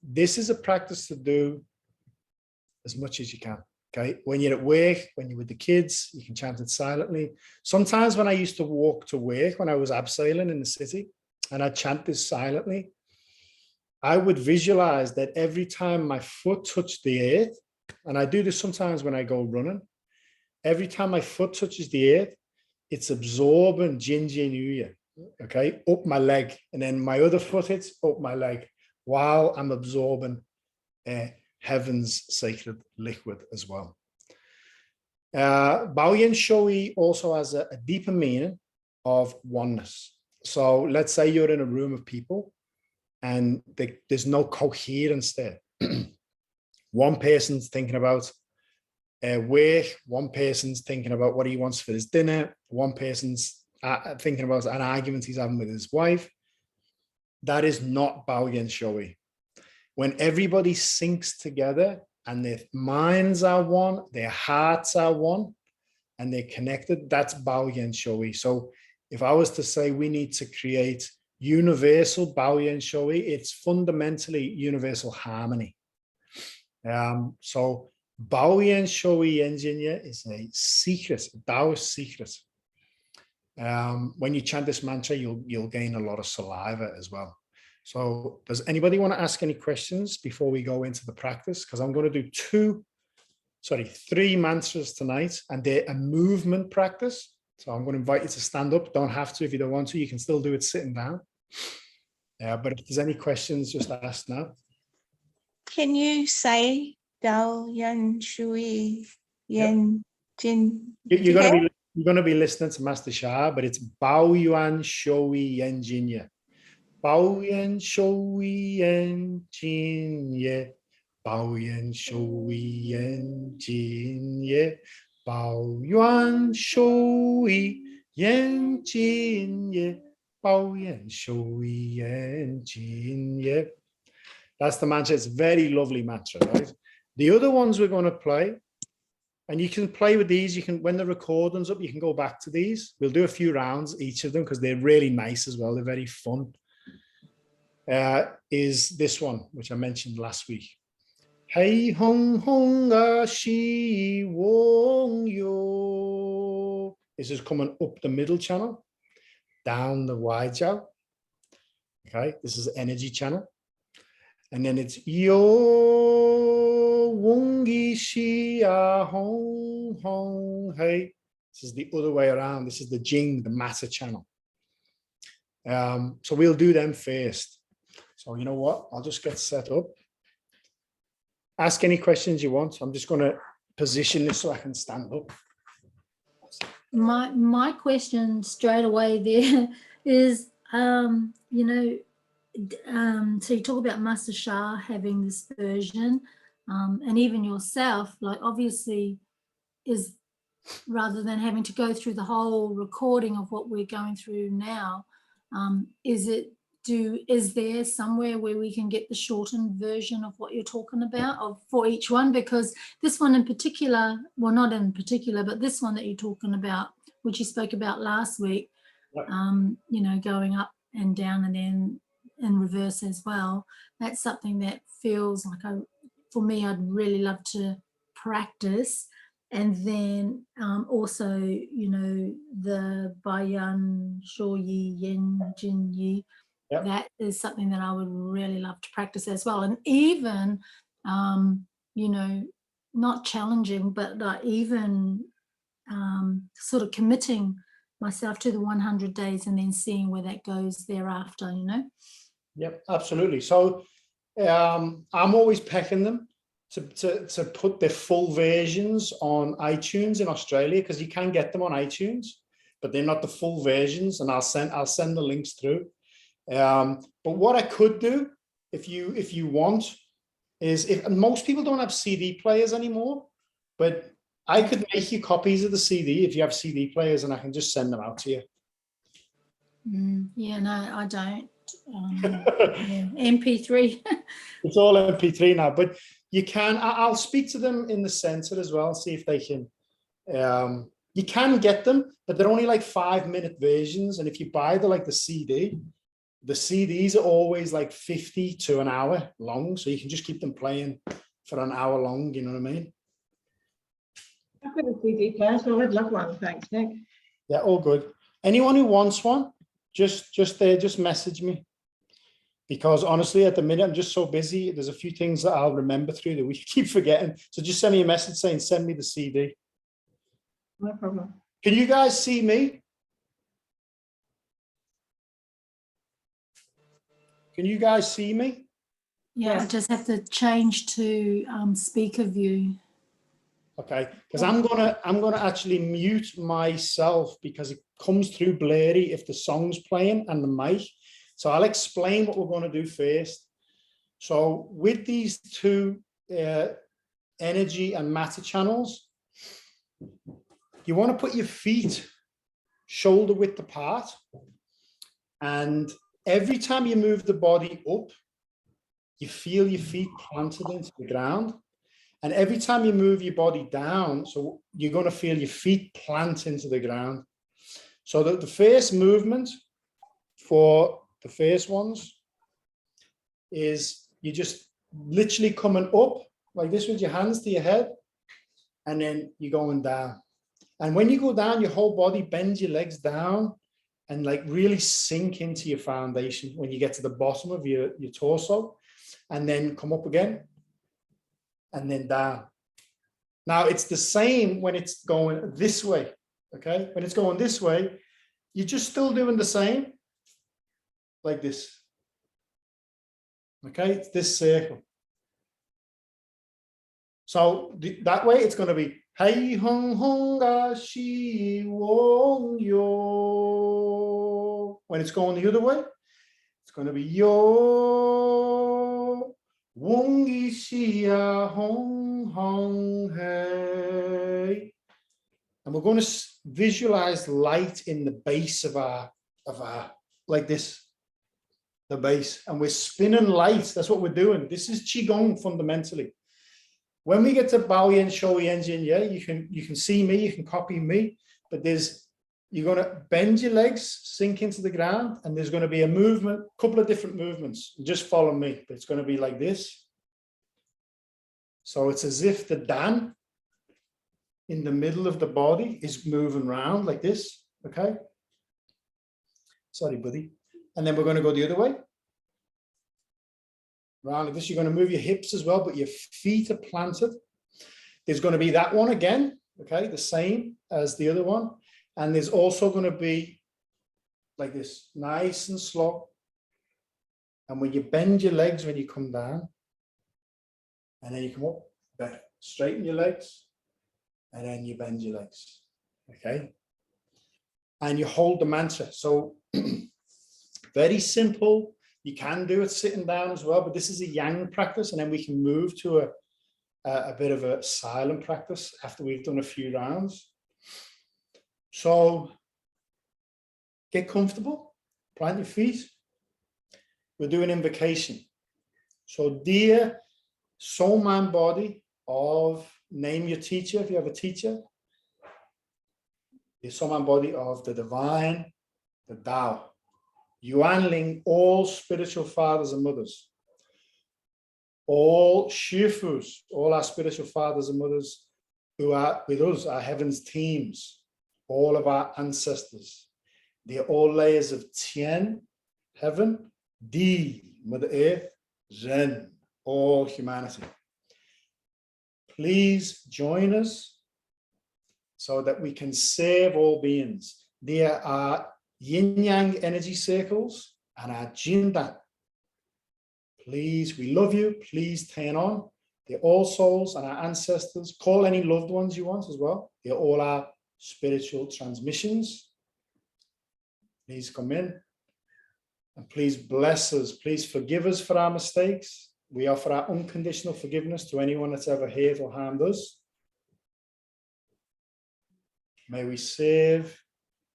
Speaker 1: This is a practice to do as much as you can. Okay, when you're at work, when you're with the kids, you can chant it silently. Sometimes when I used to walk to work, when I was abseiling in the city, and I chant this silently, I would visualize that every time my foot touched the earth, and I do this sometimes when I go running, every time my foot touches the earth, it's absorbing Jin Jin Yuya, okay, up my leg, and then my other foot hits up my leg while I'm absorbing heaven's sacred liquid as well. Baoyan Shouyi also has a deeper meaning of oneness. So let's say you're in a room of people and there's no coherence there. One person's thinking about work, one person's thinking about what he wants for his dinner, one person's thinking about an argument he's having with his wife. That is not Baoyan Shouyi. When everybody syncs together and their minds are one, their hearts are one, and they're connected, that's Baoyan Shouyi. So if I was to say we need to create universal Baoyan Shouyi, it's fundamentally universal harmony. So Baoyan Shouyi Enjinye is a secret, a Taoist secret. When you chant this mantra, you'll gain a lot of saliva as well. So does anybody want to ask any questions before we go into the practice? Because I'm going to do 3 mantras tonight, and they're a movement practice. So I'm going to invite you to stand up. Don't have to if you don't want to. You can still do it sitting down. But if there's any questions, just ask now.
Speaker 5: Can you say Baoyan Shouyi Yen Jin?
Speaker 1: You're going to be listening to Master Sha, but it's Baoyan Shouyi Enjinye. Baoyan Shouyi Enjinye. Baoyan Shouyi Enjinye. Baoyan Shouyi Enjinye. Baoyan Shouyi Enjinye. That's the mantra. It's a very lovely mantra, right? The other ones we're going to play And you can play with these. You can, when the recording's up, you can go back to these. We'll do a few rounds, each of them, because they're really nice as well. They're very fun. Is this one, which I mentioned last week. Hey hong hong shi wong yo. This is coming up the middle channel, down the wide jiao. Okay, this is energy channel. And then it's yo wongi xia hong hong hey. This is the other way around. This is the jing, the matter channel. So we'll do them first. So you know what? I'll just get set up. Ask any questions you want. I'm just going to position this so I can stand up.
Speaker 2: My question straight away there is, you know, so you talk about Master Shah having this version, and even yourself, like obviously is, rather than having to go through the whole recording of what we're going through now, is there somewhere where we can get the shortened version of what you're talking about for each one? Because this one in particular, well, not in particular, but this one that you're talking about, which you spoke about last week, you know, going up and down and then in reverse as well. That's something that feels like, for me, I'd really love to practice. And then also, you know, the Bayan Shoyi Yen Jin Yi, that is something that I would really love to practice as well. And even, you know, not challenging, but like even sort of committing myself to the 100 days and then seeing where that goes thereafter, you know?
Speaker 1: Yep, absolutely. So I'm always pecking them to put the full versions on iTunes in Australia, because you can get them on iTunes, but they're not the full versions, and I'll send the links through. But what I could do, if you want, is, if most people don't have CD players anymore, but I could make you copies of the CD if you have CD players, and I can just send them out to you.
Speaker 2: Yeah, no, I don't. Yeah, MP3.
Speaker 1: It's all MP3 now, but you can, I'll speak to them in the center as well, see if they can, you can get them, but they're only like 5-minute versions. And if you buy the CD, the CDs are always like 50 to an hour long. So you can just keep them playing for an hour long, you know what I mean?
Speaker 3: I've got a CD player, so I'd love one. Thanks, Nick.
Speaker 1: Yeah, all good. Anyone who wants one, just message me. Because honestly, at the minute, I'm just so busy. There's a few things that I'll remember through the week, keep forgetting. So just send me a message saying, send me the CD.
Speaker 3: No problem.
Speaker 1: Can you guys see me? Can you guys see me?
Speaker 2: Yeah, I just have to change to speaker view.
Speaker 1: Okay, because I'm gonna actually mute myself, because it comes through blurry if the song's playing and the mic. So I'll explain what we're going to do first. So with these two energy and matter channels, you want to put your feet shoulder width apart, and every time you move the body up, you feel your feet planted into the ground. And every time you move your body down, so you're going to feel your feet plant into the ground. So that the first movement for the first ones is you just literally coming up like this with your hands to your head, and then you're going down. And when you go down, your whole body bends your legs down and like really sink into your foundation when you get to the bottom of your torso, and then come up again and then down. Now it's the same when it's going this way. Okay, when it's going this way, you're just still doing the same, like this. Okay, it's this circle. So that way it's going to be hey hong hong ga shi wong yo. When it's going the other way, it's going to be yo wong yi xia hong hong hey. And we're going to visualize light in the base of our like this, the base, and we're spinning light. That's what we're doing. This is Qigong fundamentally. When we get to Bao Yin, Shou Yin, Jin, yeah, you can see me, you can copy me, but you're going to bend your legs, sink into the ground, and there's going to be a movement, a couple of different movements. Just follow me, but it's going to be like this. So it's as if the Dan in the middle of the body is moving around like this, okay? Sorry, buddy. And then we're going to go the other way. Around like this, you're going to move your hips as well, but your feet are planted. There's going to be that one again, okay? The same as the other one. And there's also going to be like this, nice and slow. And when you bend your legs, when you come down, and then you come up, better. Straighten your legs, and then you bend your legs, okay? And you hold the mantra. So very simple. You can do it sitting down as well, but this is a yang practice, and then we can move to a bit of a silent practice after we've done a few rounds. So get comfortable, plant your feet. We'll do an invocation. So dear soul, mind, body of, name your teacher if you have a teacher. The soul, mind, body of the divine, the Tao. Yuanling all spiritual fathers and mothers. All Shifus, all our spiritual fathers and mothers who are with us, our heaven's teams, all of our ancestors. They're all layers of Tien, heaven, Di, Mother Earth, Zen, all humanity. Please join us so that we can serve all beings. There are yin-yang energy circles and our Jindan. Please, we love you. Please turn on. They're all souls and our ancestors. Call any loved ones you want as well. They're all our spiritual transmissions. Please come in. And please bless us. Please forgive us for our mistakes. We offer our unconditional forgiveness to anyone that's ever hurt or harmed us. May we serve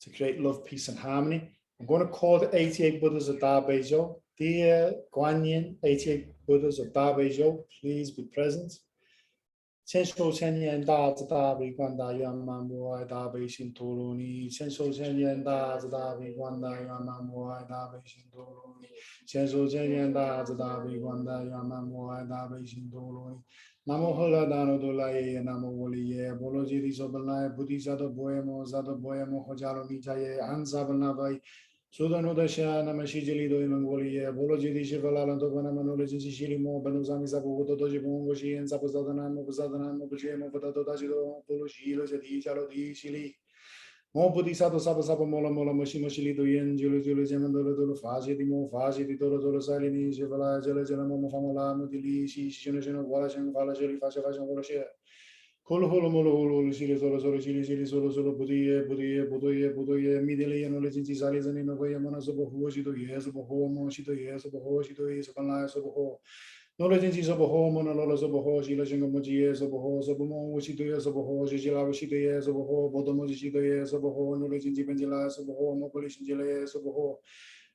Speaker 1: to create love, peace, and harmony. I'm going to call the 88 Buddhas of Da Beijo. Dear Guan Yin, 88 Buddhas of Da Beijo, please be present. Chen shou chen yan da zi da bi guan da yuan man bu ai da bei xin tu lu ni. Chen shou chen yan da zi da bi guan da yuan man bu ai da bei xin tu lu ni. Chen shou chen yan da zi da bi guan da yuan man bu ai da bei xin tu lu ni. Namo hola dano do la ye namo woli ye bolo ji di so bala buddhi zado boemo hojalo ni jaye anza bala bai. Sudano dasha namashi jili do imangoli ye bolo ji di shivala lanto bana manole ji shili mo banuzami zabu do ji bongo shi en zabu zadana mo buje mo bada do daji do bolo shilo jadi chalo di shili mo buddhi sato sabo mola moshi li do yen jilo jeman do faji di mo faji di do sali ni shivala jala mo famola mo dili shi shino wala shen fala jili fasha wala she Holo holo molo holo shili solo budoye midele no le jinji sali zani no goya mana so bo shi do yes bo ho mo shi do yes bo ho shi do yes ban so bo ho no le jinji so bo ho mo no lo so bo ho shi le jingo mo ji yes bo ho so bo mo shi do yes bo ho shi la shi do yes bo ho bodo mo shi do yes bo ho no le jinji ben la so bo ho mo ko le shi le so bo ho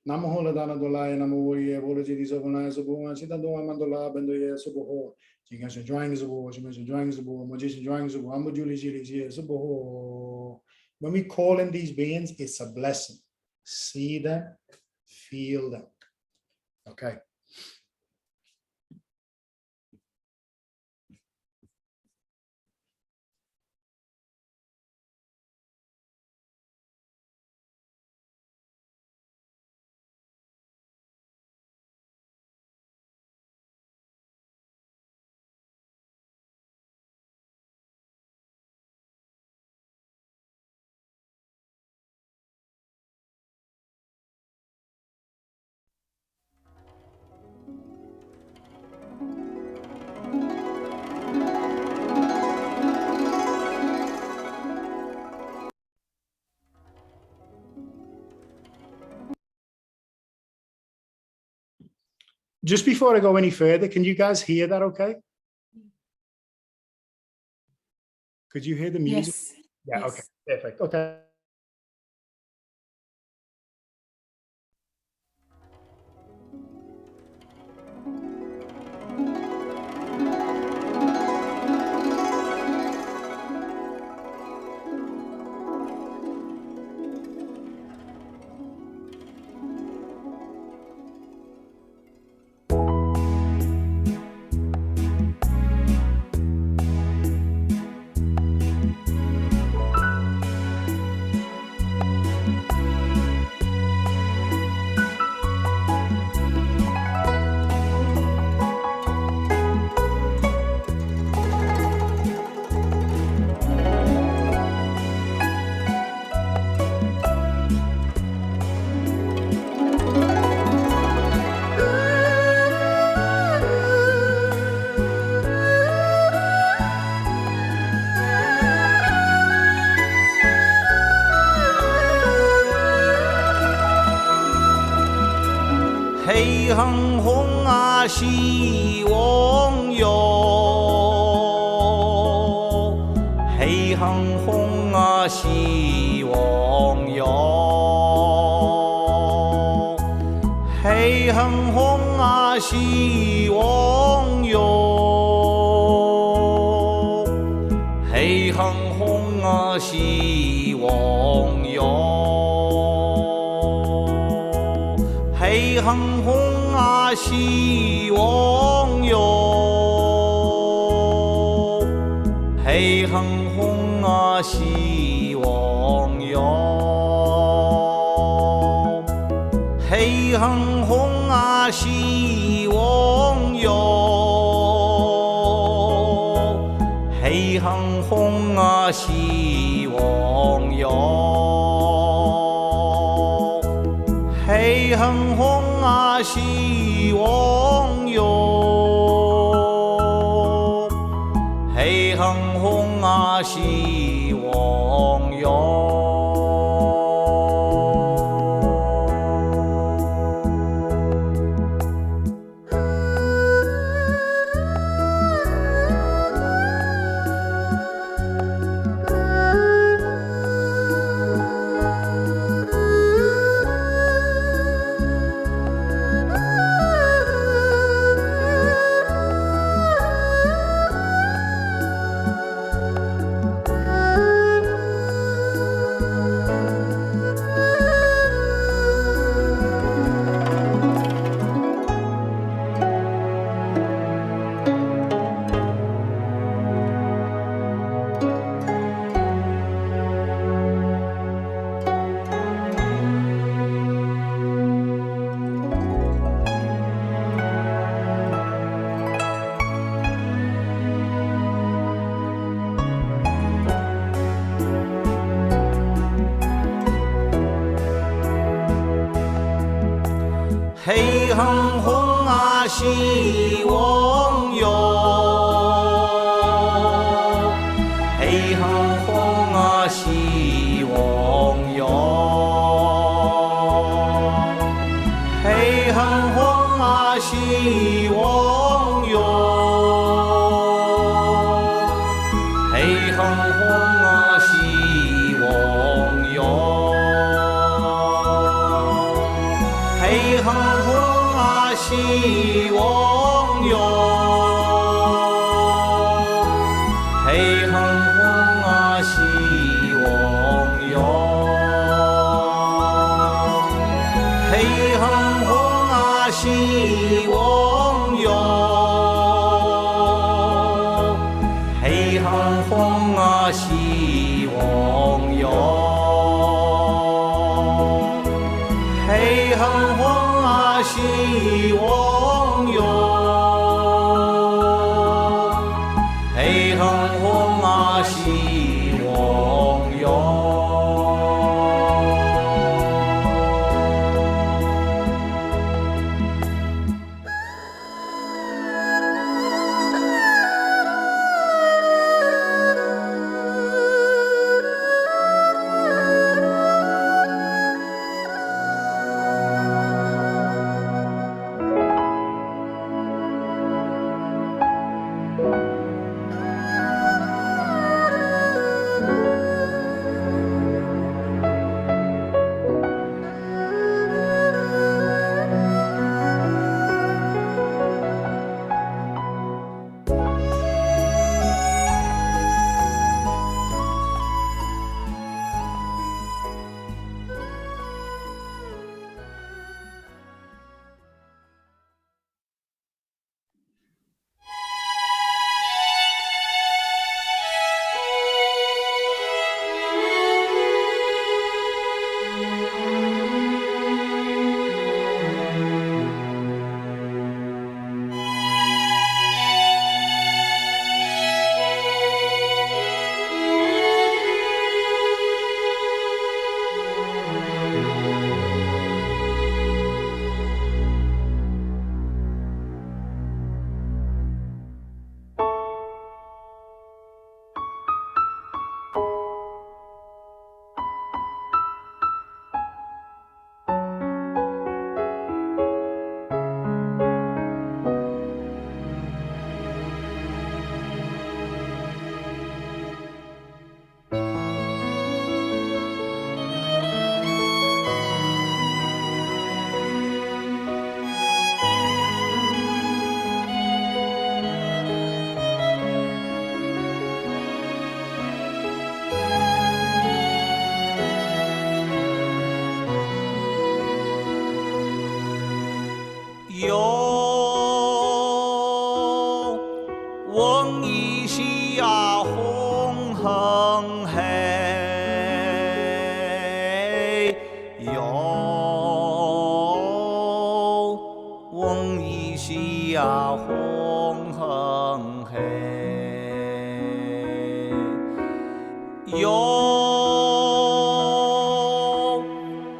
Speaker 1: Namo hola dana dolai namo ye bolo ji di so bona so bo ma shi dan do amandola bendo ye so bo ho Jinga shen zhuang is a bo, she mentioned zhuang is a bo, magician zhuang is a bo, I'm Julie is a bo. When we call in these beings, it's a blessing. See them, feel them. Okay. Just before I go any further, can you guys hear that okay? Could you hear the music?
Speaker 2: Yes.
Speaker 1: Yeah,
Speaker 2: yes.
Speaker 1: okay, perfect. Okay.
Speaker 6: 恒红啊希望哟，嘿恒红啊希望哟，嘿恒红啊希望哟，嘿恒红啊希望哟，嘿恒红啊希望哟，嘿恒红啊希望哟，嘿恒红啊希望哟，嘿恒红啊希望哟，嘿恒红啊希望哟，嘿恒红啊希望哟。嘿恒红啊希望哟，嘿恒红啊希望哟，嘿恒红啊希望哟，嘿恒红啊希望哟，嘿恒红啊希望哟，嘿恒红啊希望哟，嘿恒红啊希望哟，嘿恒红啊希望哟，嘿恒红啊希望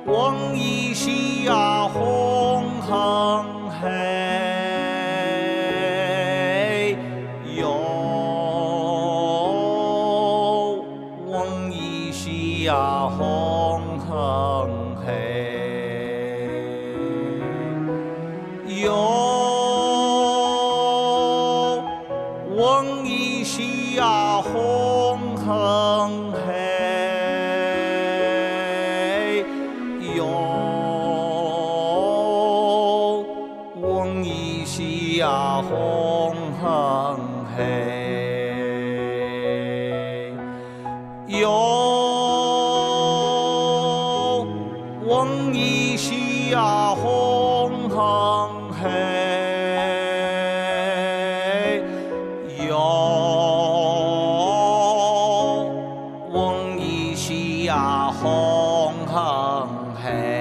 Speaker 6: 嗡一西呀吽哼嘿，哟，嗡一西呀吽哼嘿，哟，嗡一西呀吽哼嘿，哟，嗡一西呀吽哼嘿，哟，嗡一西呀吽哼嘿，哟，嗡一西呀吽哼嘿。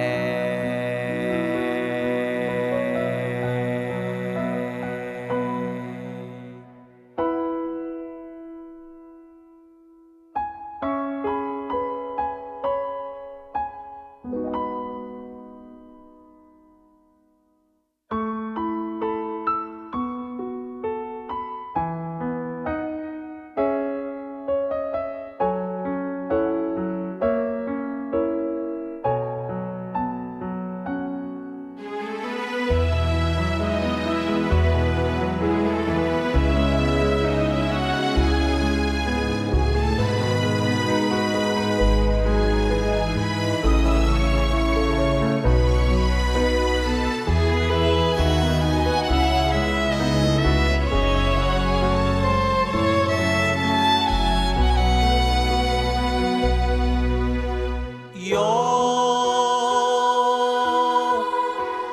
Speaker 6: 哟，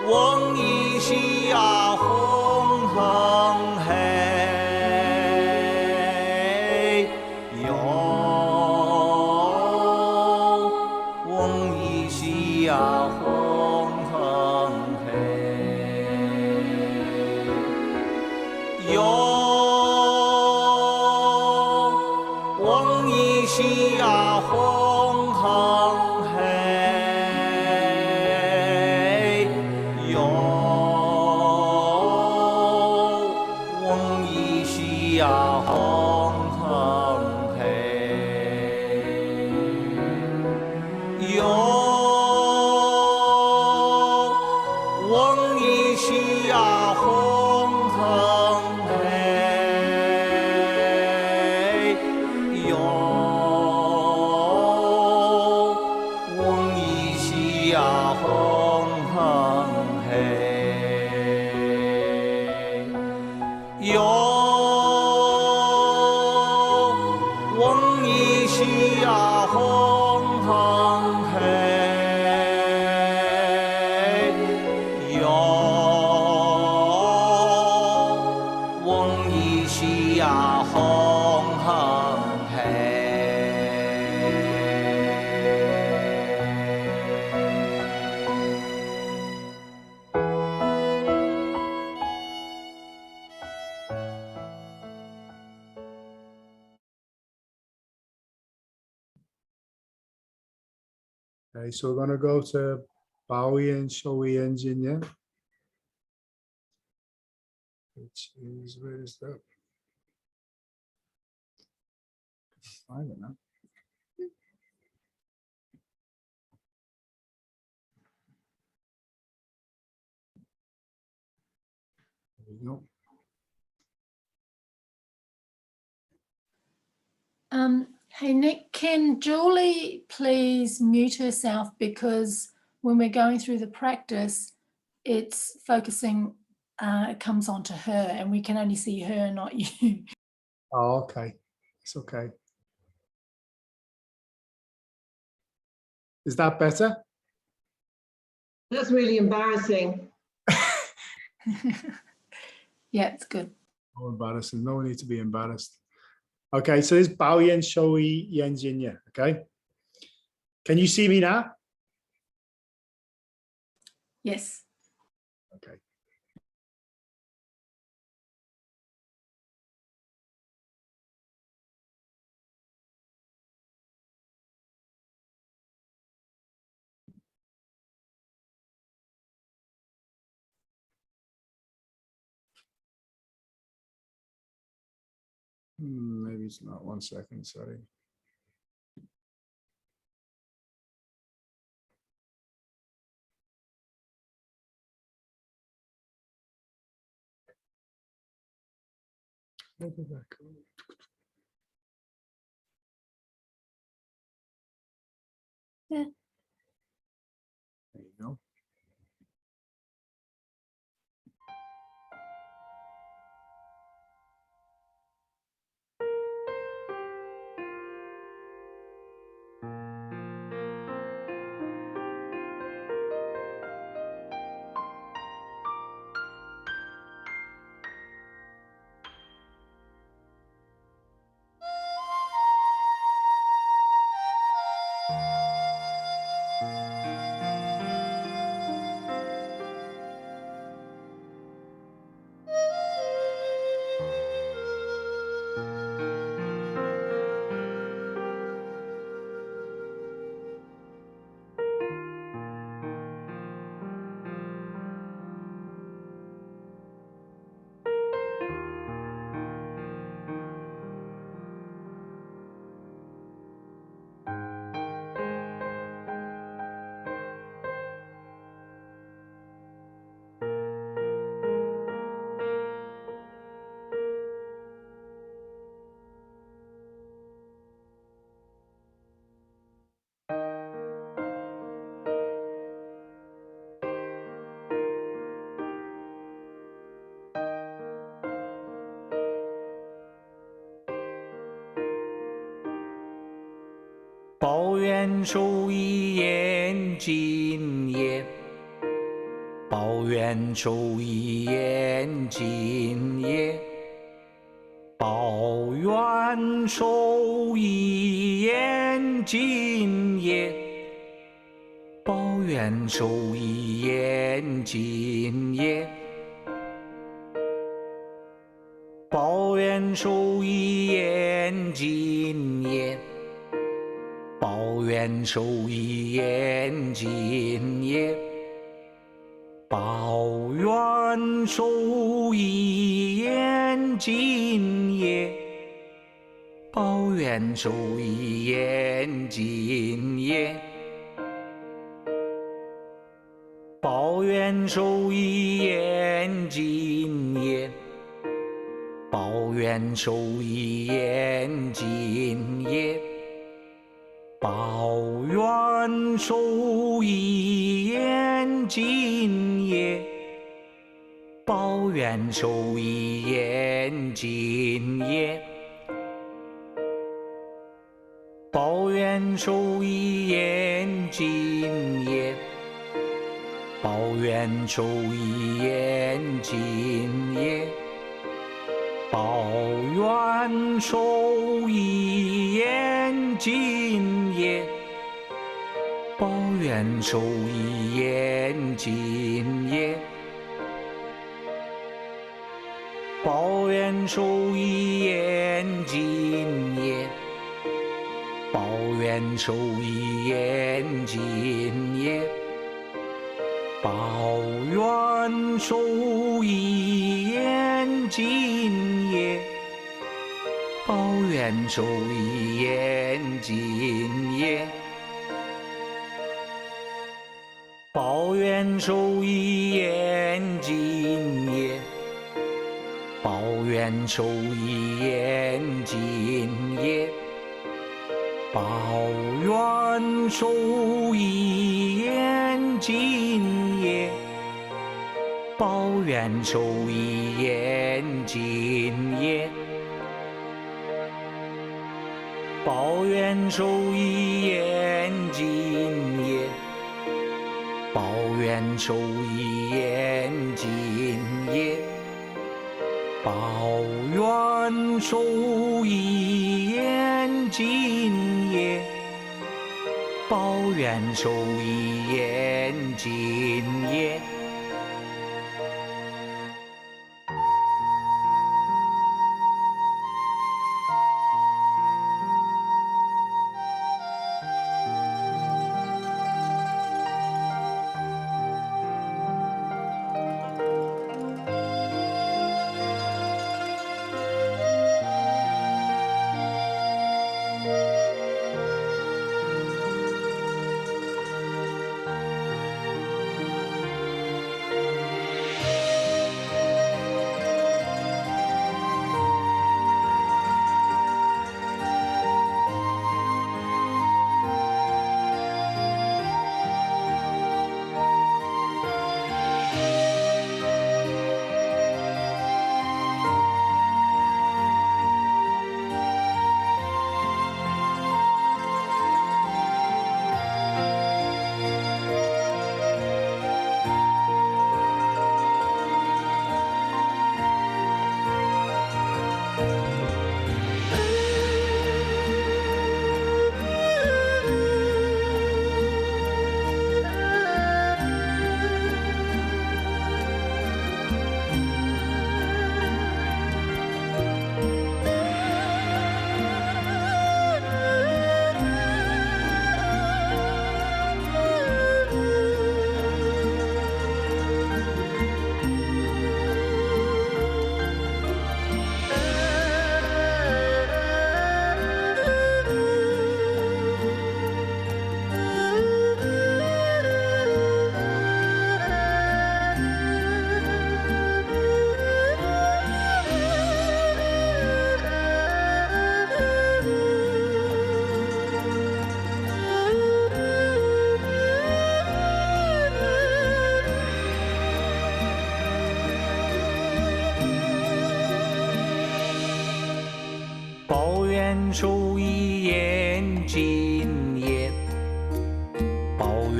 Speaker 6: 嗡一西呀吽哼嘿，哟，嗡一西呀吽哼嘿，哟，嗡一西呀吽哼嘿，哟，嗡一西呀吽哼嘿，哟，嗡一西呀吽哼嘿，哟，嗡一西呀吽哼嘿，哟，嗡一西呀吽哼嘿，哟，嗡一西呀吽哼嘿。
Speaker 1: Okay, so we're going to go to Bowie and Shoei and Jinya, which is, where is that? Find it now. There we go.
Speaker 2: Hey Nick, can Julie please mute herself, because when we're going through the practice, it's focusing, it comes onto her and we can only see her, not you.
Speaker 1: Oh, okay. It's okay. Is that better?
Speaker 3: That's really embarrassing.
Speaker 2: Yeah, it's good.
Speaker 1: No embarrassing. No need to be embarrassed. Okay, so this is Bowie and Shoei Yen Jinya. Okay. Can you see me now?
Speaker 2: Yes.
Speaker 1: Okay. Maybe it's not. 1 second, sorry. Where did that go?
Speaker 4: Yeah.
Speaker 1: There you go.
Speaker 6: 报怨受一言尽也，报怨受一言尽也，报怨受一言尽也，报怨受一言尽也，报怨受一言尽也。报怨受一言尽也，报怨受一言尽也，报怨受一言尽也，报怨受一言尽也，报怨受一言尽也。报怨受一言尽也，报怨受一言尽也，报怨受一言尽也，报怨受一言尽也，报怨受一言尽也，报怨受一言尽也，报怨受一言尽也，报怨受一言尽也，报怨受一言尽也，报怨受一言尽也，报怨受一言尽也，报怨受一言尽也，报怨受一言尽也，报怨受一言尽也，报怨受一言尽也，报怨受一言尽也，报怨受一言尽也，报怨受一言尽也。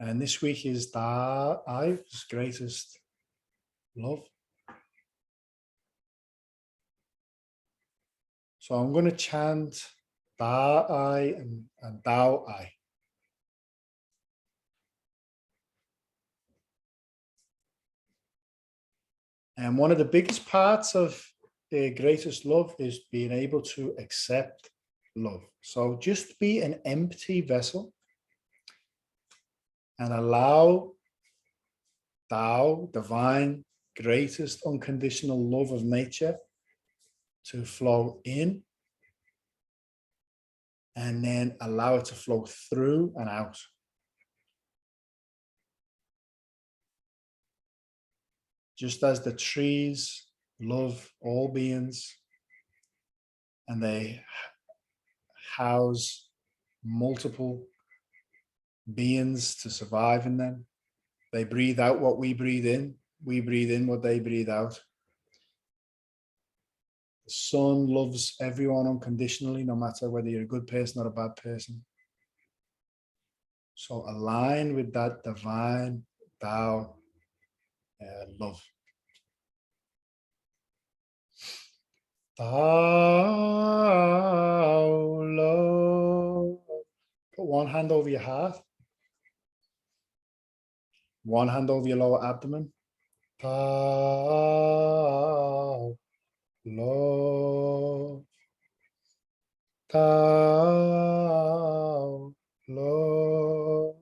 Speaker 1: And this week is Da I's greatest love. So I'm going to chant Da I and Dao I. And one of the biggest parts of the greatest love is being able to accept love. So just be an empty vessel and allow Tao, divine, greatest unconditional love of nature, to flow in, and then allow it to flow through and out. Just as the trees love all beings and they house multiple beings to survive in them. They breathe out what we breathe in. We breathe in what they breathe out. The sun loves everyone unconditionally, no matter whether you're a good person or a bad person. So align with that divine Tao love. Tao love. Put one hand over your heart. One hand over your lower abdomen. Tao love. Tao love.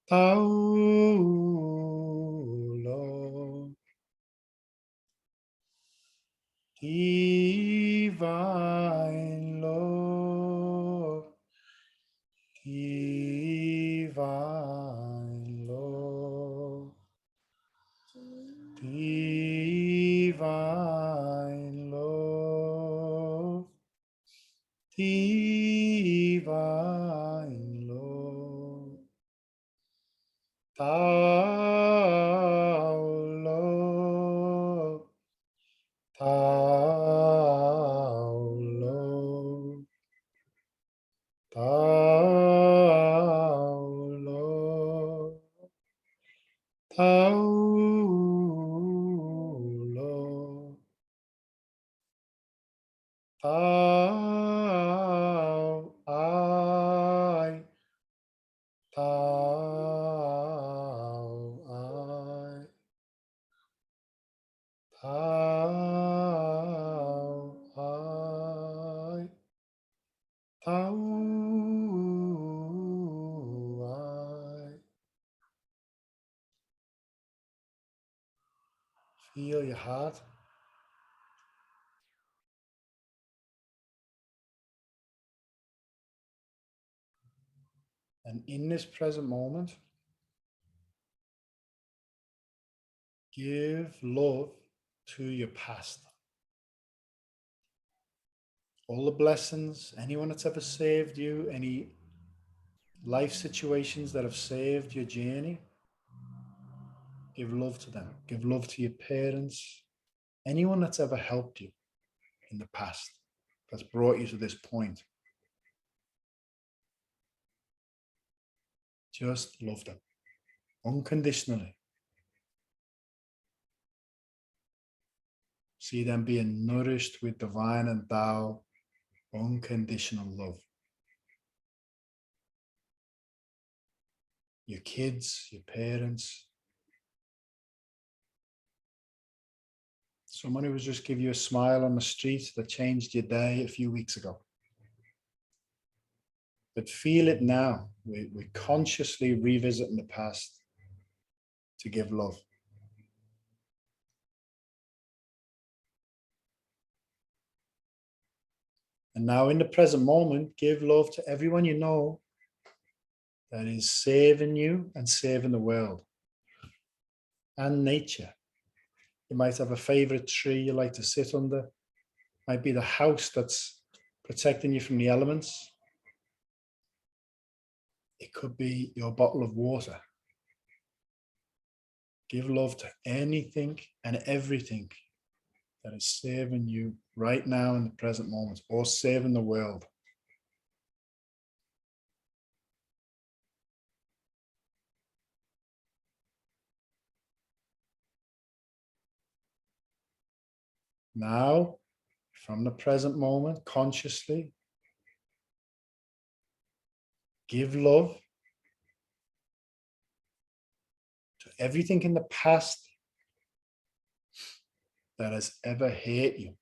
Speaker 1: Tao love. Divine love. Divine love. Divine love. Divine love. Tao love. Tao love. Tao love. Tao love. Tao I. Tao I. Tao I. Tao I. Feel your heart. And in this present moment, give love to your past. All the blessings, anyone that's ever saved you, any life situations that have saved your journey, give love to them. Give love to your parents, anyone that's ever helped you in the past, that's brought you to this point. Just love them unconditionally. See them being nourished with divine and Tao unconditional love. Your kids, your parents. Someone who was just give you a smile on the street that changed your day a few weeks ago. But feel it now. We're consciously revisiting the past to give love. And now in the present moment, give love to everyone you know that is saving you and saving the world and nature. You might have a favorite tree you like to sit under. Might be the house that's protecting you from the elements. It could be your bottle of water. Give love to anything and everything that is saving you right now in the present moment, or saving the world. Now, from the present moment, consciously, give love to everything in the past that has ever hurt you,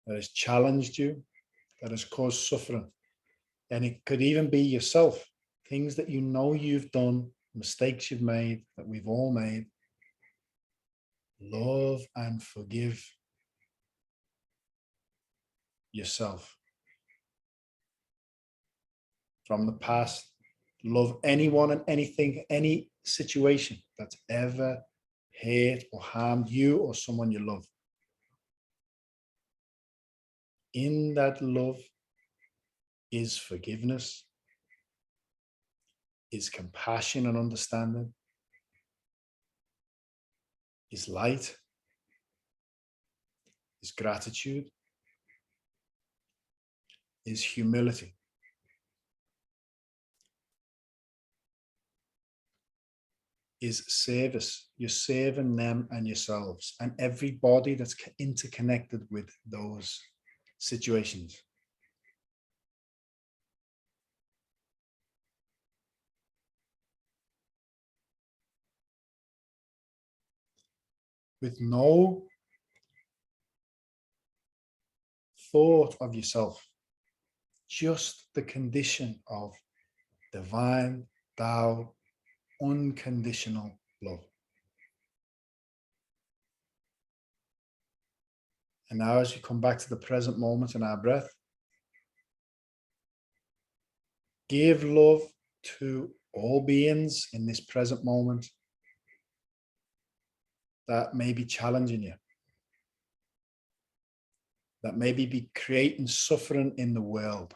Speaker 1: that has challenged you, that has caused suffering. And it could even be yourself, things that you know you've done, mistakes you've made, that we've all made. Love and forgive yourself from the past. Love anyone and anything, any situation that's ever hurt or harmed you or someone you love. In that love is forgiveness, is compassion and understanding, is light, is gratitude, is humility. Is service. You're serving them and yourselves and everybody that's interconnected with those situations. With no thought of yourself, just the condition of divine Tao, unconditional love. And now as you come back to the present moment in our breath, give love to all beings in this present moment that may be challenging you, that maybe be creating suffering in the world.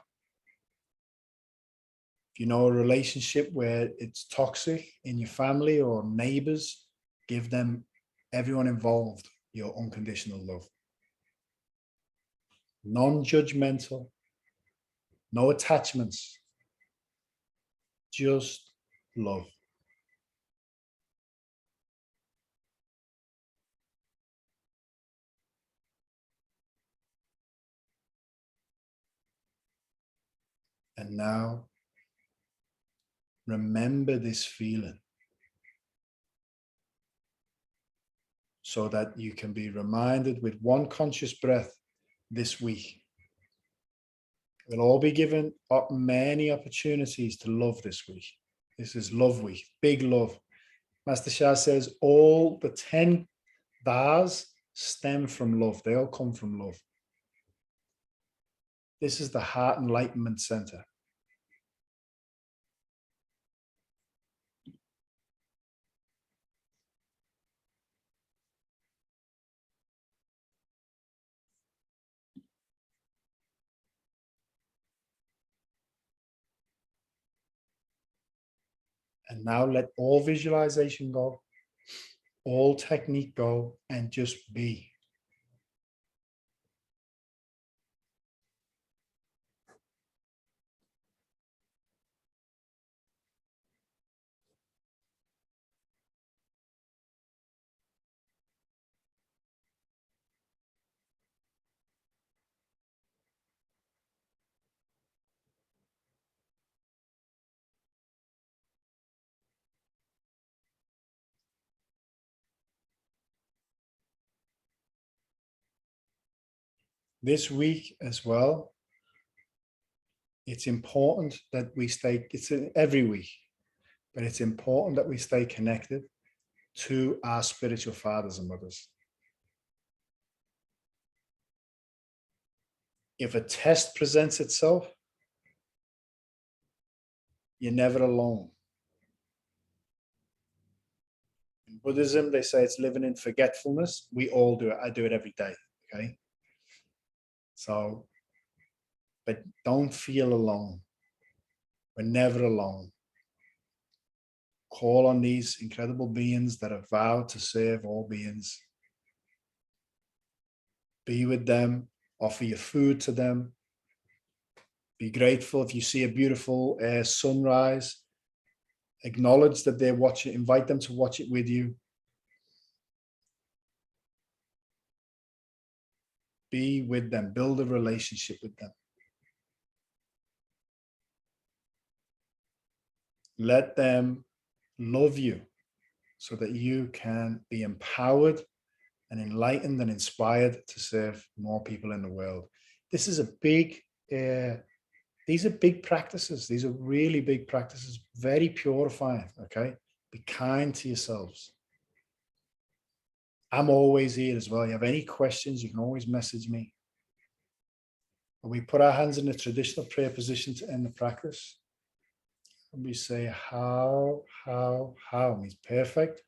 Speaker 1: If you know a relationship where it's toxic in your family or neighbors, give them, everyone involved, your unconditional love. Non-judgmental, no attachments, just love. And now, remember this feeling so that you can be reminded with one conscious breath this week. We'll all be given many opportunities to love this week. This is Love Week, big love. Master Shah says all the 10 Das stem from love. They all come from love. This is the Heart Enlightenment Center. And now let all visualization go, all technique go, and just be. This week as well, it's important that we stay, it's every week, but it's important that we stay connected to our spiritual fathers and mothers. If a test presents itself, you're never alone. In Buddhism, they say it's living in forgetfulness. We all do it. I do it every day. Okay. So, but don't feel alone. We're never alone. Call on these incredible beings that have vowed to serve all beings. Be with them, offer your food to them. Be grateful if you see a beautiful sunrise. Acknowledge that they're watching, invite them to watch it with you. Be with them, build a relationship with them. Let them love you so that you can be empowered and enlightened and inspired to serve more people in the world. This is a big, these are big practices. These are really big practices, very purifying, okay? Be kind to yourselves. I'm always here as well. You have any questions, you can always message me. And we put our hands in the traditional prayer position to end the practice. And we say, how means perfect.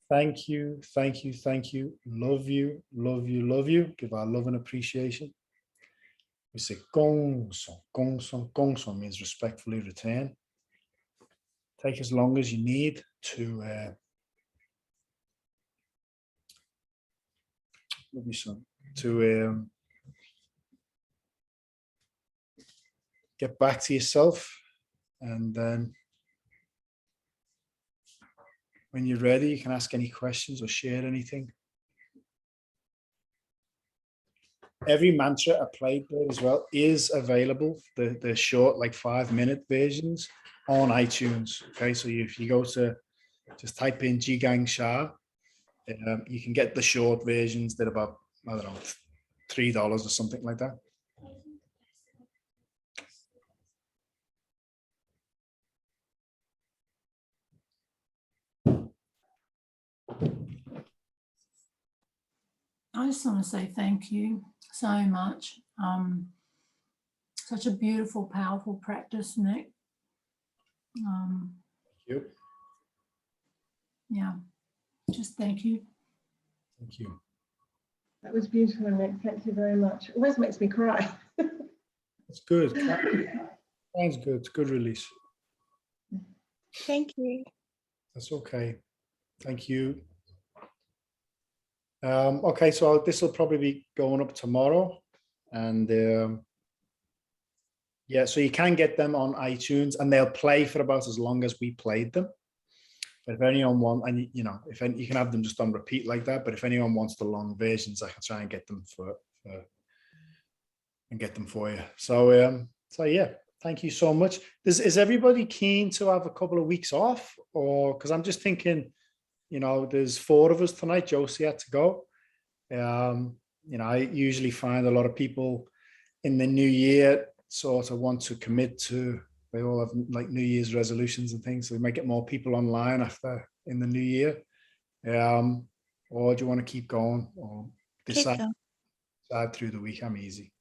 Speaker 1: Thank you, thank you, thank you. Love you, love you, love you. Give our love and appreciation. We say gong song means respectfully return. Take as long as you need to get back to yourself, and then when you're ready, you can ask any questions or share anything. Every mantra I played there as well is available, the short, like 5-minute versions on iTunes. Okay, so if you go to just type in Qigong Sha, you can get the short versions. They're about, I don't know, $3 or something like that.
Speaker 2: I just want to say thank you so much. Such a beautiful, powerful practice, Nick.
Speaker 1: Thank you.
Speaker 2: Yeah, just thank you.
Speaker 1: Thank you.
Speaker 3: That was beautiful, Nick. Thank you very much. It always makes me cry.
Speaker 1: It's good. Sounds good. It's good release.
Speaker 5: Thank you.
Speaker 1: That's okay. Thank you. Okay, so this will probably be going up tomorrow, and yeah, so you can get them on iTunes, and they'll play for about as long as we played them. But if anyone wants, and you know, if any, you can have them just on repeat like that. But if anyone wants the long versions, I can try and get them for you. So so yeah, thank you so much. Is everybody keen to have a couple of weeks off, or because I'm just thinking, you know, there's 4 of us tonight. Josie had to go. You know, I usually find a lot of people in the new year sort of want to commit to, they all have like New Year's resolutions and things. So we might get more people online after in the new year. Or do you want to keep going, or decide through the week? I'm easy.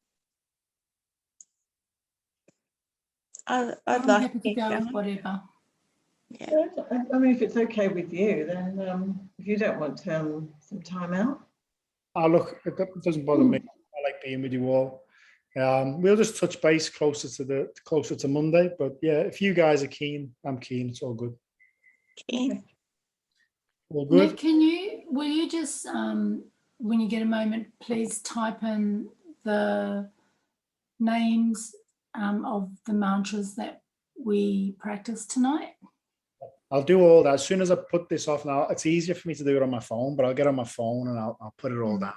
Speaker 5: I'd
Speaker 2: I'm
Speaker 5: like
Speaker 2: happy to go with whatever.
Speaker 5: Yeah.
Speaker 3: I mean, if it's okay with you, then if you don't want some time out.
Speaker 1: Oh, look, it doesn't bother me. I like being with you all. We'll just touch base closer to Monday. But yeah, if you guys are keen, I'm keen. It's all good.
Speaker 5: Okay.
Speaker 1: All good.
Speaker 2: Nick, will you just, when you get a moment, please type in the names of the mantras that we practiced tonight?
Speaker 1: I'll do all that as soon as I put this off. Now it's easier for me to do it on my phone, but I'll get on my phone and I'll put it all down.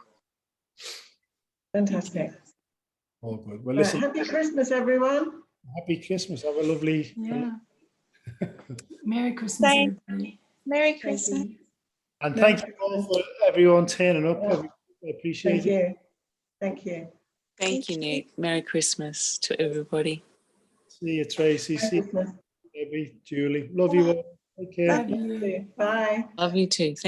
Speaker 3: Fantastic.
Speaker 1: All good. Well,
Speaker 3: Right,
Speaker 1: listen.
Speaker 3: happy Christmas, everyone.
Speaker 1: Happy Christmas. Have a lovely.
Speaker 2: Yeah. Merry Christmas, everybody.
Speaker 5: Merry Christmas.
Speaker 1: And thank you all for everyone turning up.
Speaker 3: Yeah.
Speaker 1: I appreciate it.
Speaker 3: you. Thank you.
Speaker 7: Thank you, Nick. Merry Christmas to everybody.
Speaker 1: See you, Tracy.
Speaker 3: Merry
Speaker 1: See you,
Speaker 3: Christmas.
Speaker 1: Debbie, Julie. Love you all. Take care.
Speaker 2: Love you.
Speaker 3: Bye.
Speaker 7: Love you too. Thank